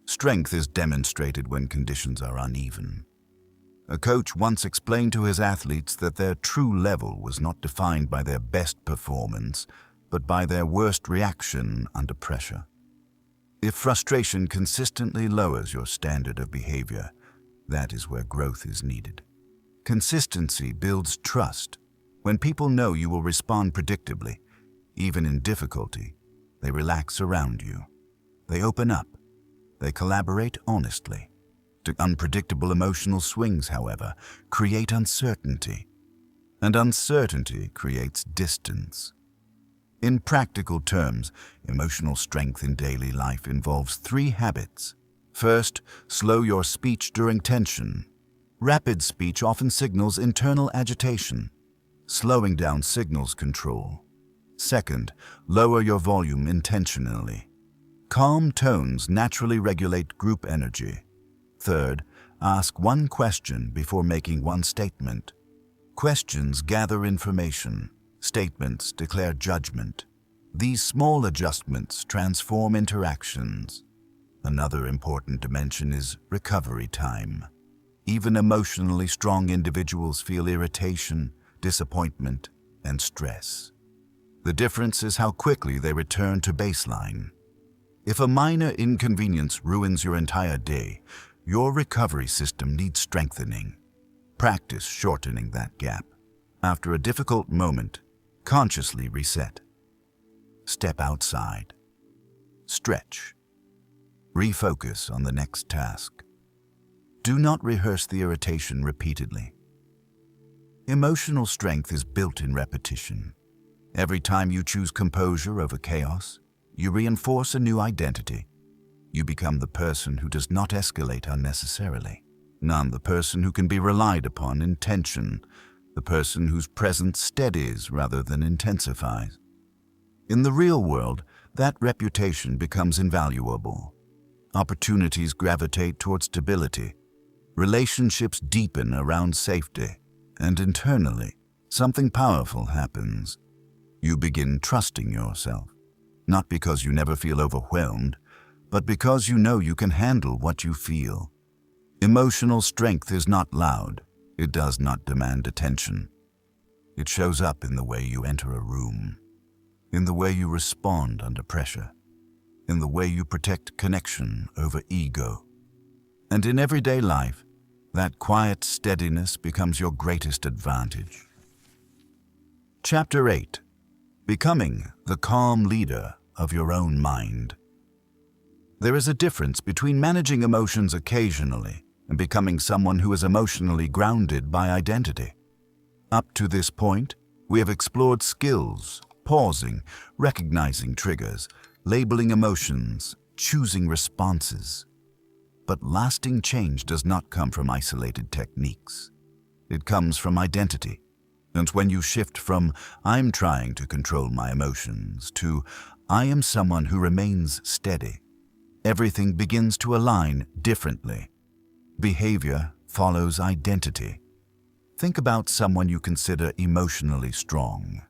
strength is demonstrated when conditions are uneven. A coach once explained to his athletes that their true level was not defined by their best performance, but by their worst reaction under pressure. If frustration consistently lowers your standard of behavior, that is where growth is needed. Consistency builds trust. When people know you will respond predictably, even in difficulty, they relax around you. They open up. They collaborate honestly. The unpredictable emotional swings, however, create uncertainty, and uncertainty creates distance. In practical terms, emotional strength in daily life involves 3 habits. First, slow your speech during tension. Rapid speech often signals internal agitation. Slowing down signals control. Second, lower your volume intentionally. Calm tones naturally regulate group energy. Third, ask one question before making one statement. Questions gather information. Statements declare judgment. These small adjustments transform interactions. Another important dimension is recovery time. Even emotionally strong individuals feel irritation, disappointment, and stress. The difference is how quickly they return to baseline. If a minor inconvenience ruins your entire day, your recovery system needs strengthening. Practice shortening that gap. After a difficult moment, consciously reset. Step outside. Stretch. Refocus on the next task. Do not rehearse the irritation repeatedly. Emotional strength is built in repetition. Every time you choose composure over chaos, you reinforce a new identity. You become the person who does not escalate unnecessarily. The person who can be relied upon in tension, the person whose presence steadies rather than intensifies. In the real world, that reputation becomes invaluable. Opportunities gravitate toward stability. Relationships deepen around safety. And internally, something powerful happens. You begin trusting yourself, not because you never feel overwhelmed, but because you know you can handle what you feel. Emotional strength is not loud. It does not demand attention. It shows up in the way you enter a room, in the way you respond under pressure, in the way you protect connection over ego. And in everyday life, that quiet steadiness becomes your greatest advantage. Chapter 8. Becoming the calm leader of your own mind. There is a difference between managing emotions occasionally and becoming someone who is emotionally grounded by identity. Up to this point, we have explored skills, pausing, recognizing triggers, labeling emotions, choosing responses. But lasting change does not come from isolated techniques. It comes from identity. And when you shift from "I'm trying to control my emotions" to "I am someone who remains steady," everything begins to align differently. Behavior follows identity. Think about someone you consider emotionally strong.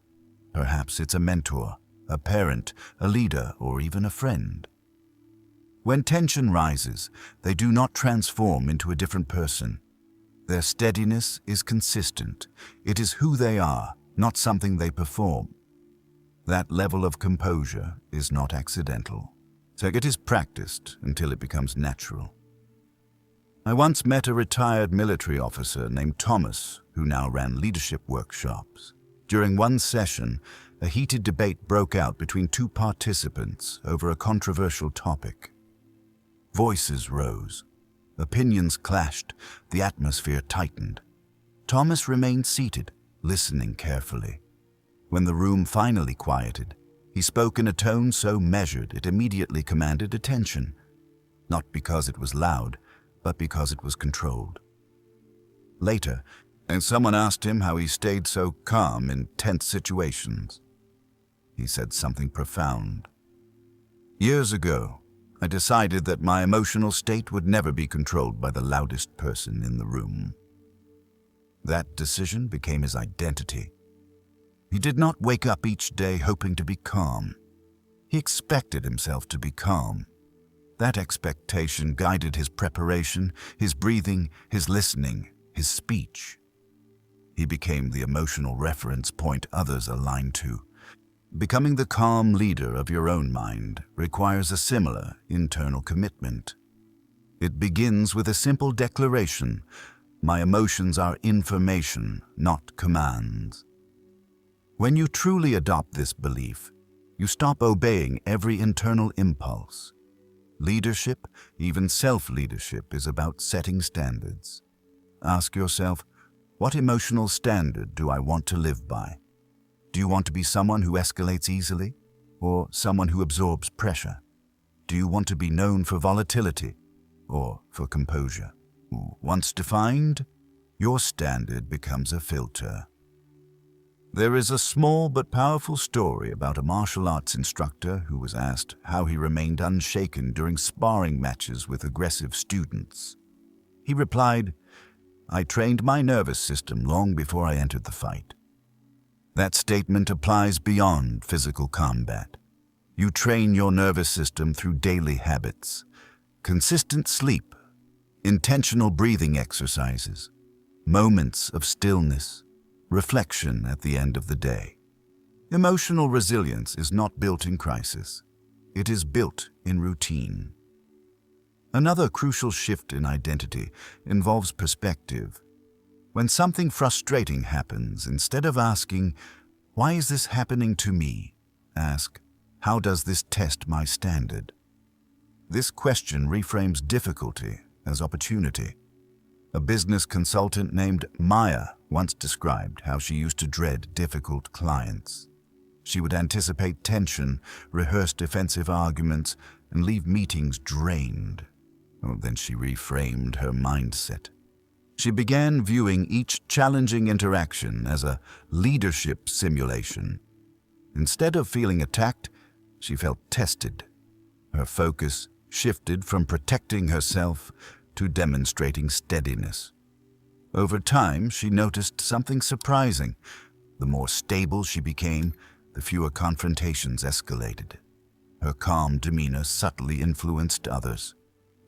Perhaps it's a mentor, a parent, a leader, or even a friend. When tension rises, they do not transform into a different person. Their steadiness is consistent. It is who they are, not something they perform. That level of composure is not accidental. So it is practiced until it becomes natural. I once met a retired military officer named Thomas, who now ran leadership workshops. During one session, a heated debate broke out between 2 participants over a controversial topic. Voices rose. Opinions clashed. The atmosphere tightened. Thomas remained seated, listening carefully. When the room finally quieted, he spoke in a tone so measured it immediately commanded attention, not because it was loud, but because it was controlled. Later, and someone asked him how he stayed so calm in tense situations. He said something profound. "Years ago, I decided that my emotional state would never be controlled by the loudest person in the room. That decision became his identity. He did not wake up each day hoping to be calm. He expected himself to be calm. That expectation guided his preparation, his breathing, his listening, his speech. He became the emotional reference point others align to. Becoming the calm leader of your own mind requires a similar internal commitment. It begins with a simple declaration: my emotions are information, not commands. When you truly adopt this belief, you stop obeying every internal impulse. Leadership, even self-leadership, is about setting standards. Ask yourself, what emotional standard do I want to live by? Do you want to be someone who escalates easily, or someone who absorbs pressure? Do you want to be known for volatility, or for composure? Once defined, your standard becomes a filter. There is a small but powerful story about a martial arts instructor who was asked how he remained unshaken during sparring matches with aggressive students. He replied, "I trained my nervous system long before I entered the fight." That statement applies beyond physical combat. You train your nervous system through daily habits, consistent sleep, intentional breathing exercises, moments of stillness, reflection at the end of the day. Emotional resilience is not built in crisis. It is built in routine. Another crucial shift in identity involves perspective. When something frustrating happens, instead of asking, "Why is this happening to me?" ask, "How does this test my standard?" This question reframes difficulty as opportunity. A business consultant named Maya once described how she used to dread difficult clients. She would anticipate tension, rehearse defensive arguments, and leave meetings drained. Then she reframed her mindset. She began viewing each challenging interaction as a leadership simulation. Instead of feeling attacked, she felt tested. Her focus shifted from protecting herself to demonstrating steadiness. Over time, she noticed something surprising. The more stable she became, the fewer confrontations escalated. Her calm demeanor subtly influenced others.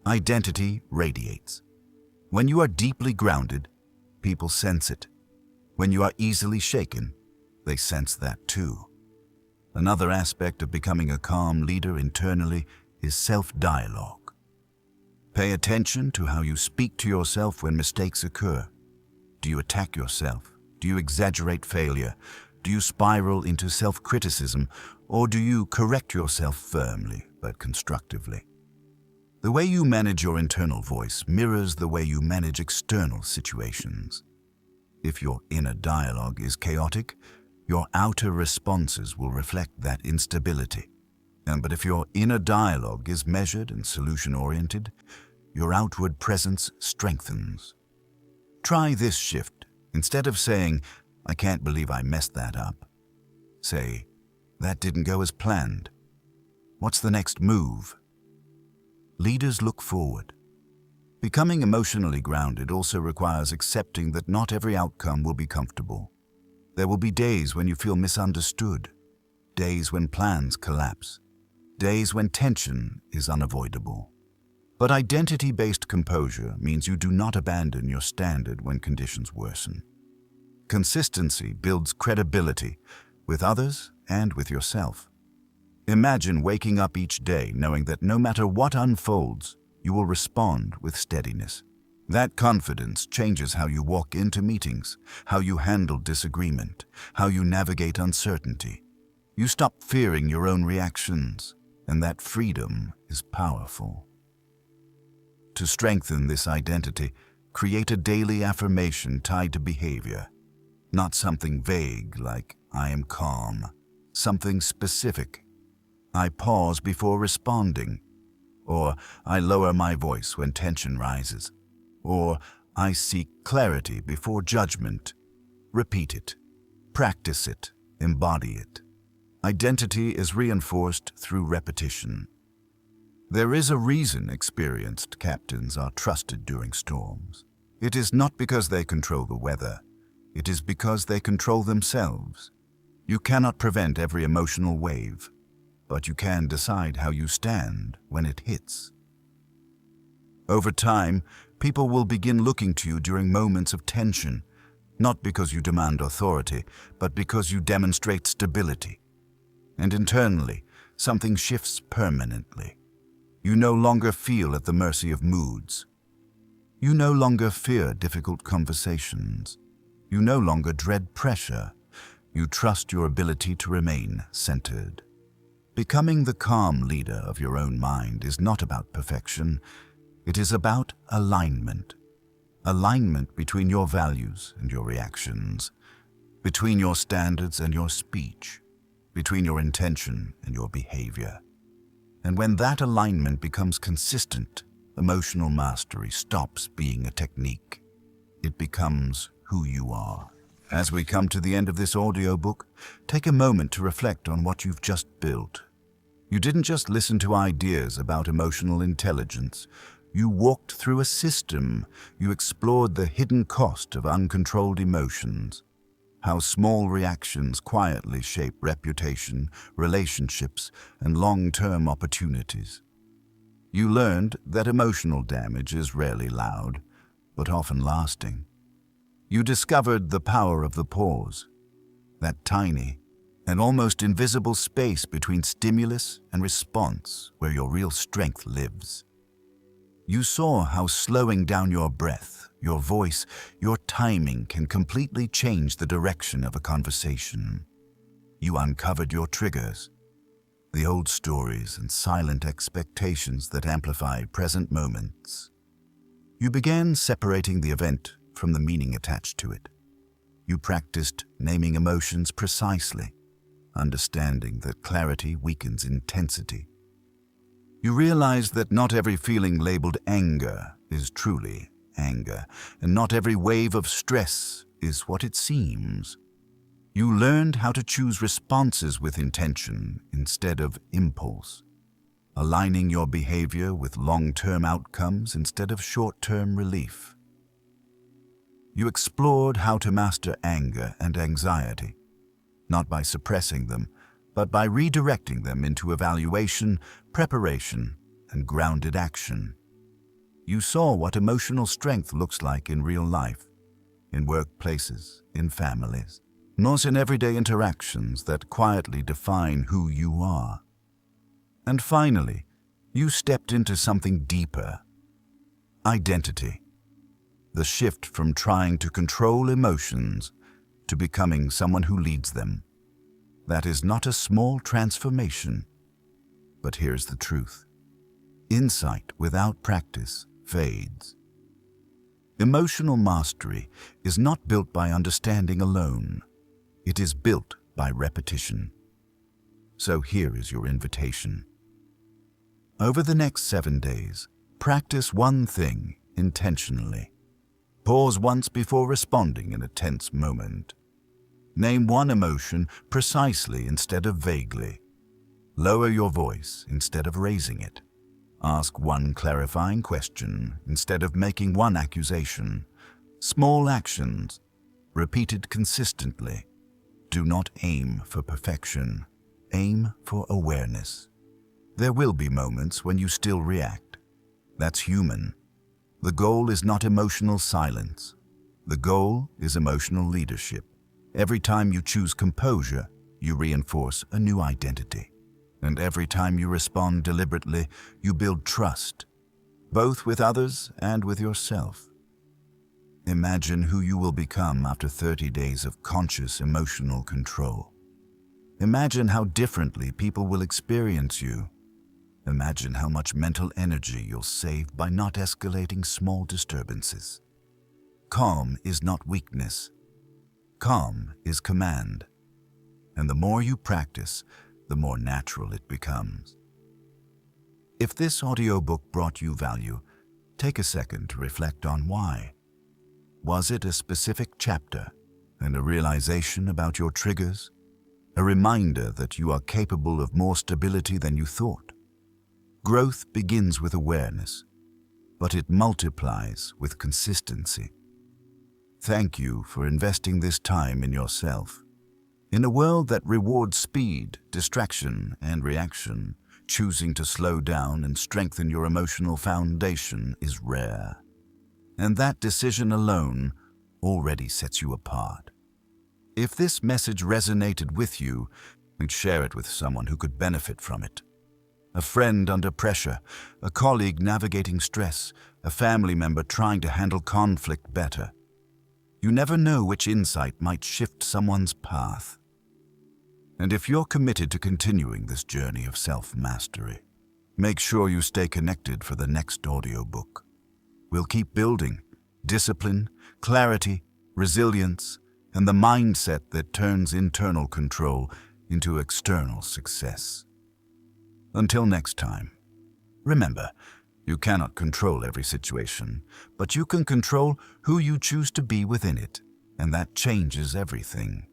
Identity radiates. When you are deeply grounded, people sense it. When you are easily shaken, they sense that too. Another aspect of becoming a calm leader internally is self-dialogue. Pay attention to how you speak to yourself when mistakes occur. Do you attack yourself? Do you exaggerate failure? Do you spiral into self-criticism? Or do you correct yourself firmly but constructively? The way you manage your internal voice mirrors the way you manage external situations. If your inner dialogue is chaotic, your outer responses will reflect that instability. But if your inner dialogue is measured and solution-oriented, your outward presence strengthens. Try this shift. Instead of saying, "I can't believe I messed that up," say, "That didn't go as planned. What's the next move?" Leaders look forward. Becoming emotionally grounded also requires accepting that not every outcome will be comfortable. There will be days when you feel misunderstood, days when plans collapse, days when tension is unavoidable. But identity-based composure means you do not abandon your standard when conditions worsen. Consistency builds credibility with others and with yourself. Imagine waking up each day knowing that no matter what unfolds, you will respond with steadiness. That confidence changes how you walk into meetings, how you handle disagreement, how you navigate uncertainty. You stop fearing your own reactions, and that freedom is powerful. To strengthen this identity, create a daily affirmation tied to behavior. Not something vague like, "I am calm," something specific. "I pause before responding," or "I lower my voice when tension rises," or "I seek clarity before judgment." Repeat it, practice it, embody it. Identity is reinforced through repetition. There is a reason experienced captains are trusted during storms. It is not because they control the weather. It is because they control themselves. You cannot prevent every emotional wave, but you can decide how you stand when it hits. Over time, people will begin looking to you during moments of tension, not because you demand authority, but because you demonstrate stability. And internally, something shifts permanently. You no longer feel at the mercy of moods. You no longer fear difficult conversations. You no longer dread pressure. You trust your ability to remain centered. Becoming the calm leader of your own mind is not about perfection. It is about alignment. Alignment between your values and your reactions, between your standards and your speech, between your intention and your behavior. And when that alignment becomes consistent, emotional mastery stops being a technique. It becomes who you are. As we come to the end of this audiobook, take a moment to reflect on what you've just built. You didn't just listen to ideas about emotional intelligence. You walked through a system. You explored the hidden cost of uncontrolled emotions, how small reactions quietly shape reputation, relationships, and long-term opportunities. You learned that emotional damage is rarely loud, but often lasting. You discovered the power of the pause, that tiny and almost invisible space between stimulus and response where your real strength lives. You saw how slowing down your breath, your voice, your timing can completely change the direction of a conversation. You uncovered your triggers, the old stories and silent expectations that amplify present moments. You began separating the event from the meaning attached to it. You practiced naming emotions precisely, understanding that clarity weakens intensity. You realized that not every feeling labeled anger is truly anger, and not every wave of stress is what it seems. You learned how to choose responses with intention instead of impulse, aligning your behavior with long-term outcomes instead of short-term relief. You explored how to master anger and anxiety, not by suppressing them, but by redirecting them into evaluation, preparation, and grounded action. You saw what emotional strength looks like in real life, in workplaces, in families, not in everyday interactions that quietly define who you are. And finally, you stepped into something deeper: identity. The shift from trying to control emotions to becoming someone who leads them. That is not a small transformation. But here's the truth. Insight without practice fades. Emotional mastery is not built by understanding alone. It is built by repetition. So here is your invitation. Over the next 7 days, practice one thing intentionally. Pause once before responding in a tense moment. Name one emotion precisely instead of vaguely. Lower your voice instead of raising it. Ask one clarifying question instead of making one accusation. Small actions, repeated consistently. Do not aim for perfection. Aim for awareness. There will be moments when you still react. That's human. The goal is not emotional silence. The goal is emotional leadership. Every time you choose composure, you reinforce a new identity. And every time you respond deliberately, you build trust, both with others and with yourself. Imagine who you will become after 30 days of conscious emotional control. Imagine how differently people will experience you. Imagine how much mental energy you'll save by not escalating small disturbances. Calm is not weakness. Calm is command. And the more you practice, the more natural it becomes. If this audiobook brought you value, take a second to reflect on why. Was it a specific chapter and a realization about your triggers? A reminder that you are capable of more stability than you thought? Growth begins with awareness, but it multiplies with consistency. Thank you for investing this time in yourself. In a world that rewards speed, distraction, and reaction, choosing to slow down and strengthen your emotional foundation is rare. And that decision alone already sets you apart. If this message resonated with you, then share it with someone who could benefit from it. A friend under pressure, a colleague navigating stress, a family member trying to handle conflict better. You never know which insight might shift someone's path. And if you're committed to continuing this journey of self-mastery, make sure you stay connected for the next audiobook. We'll keep building discipline, clarity, resilience, and the mindset that turns internal control into external success. Until next time, remember, you cannot control every situation, but you can control who you choose to be within it, and that changes everything.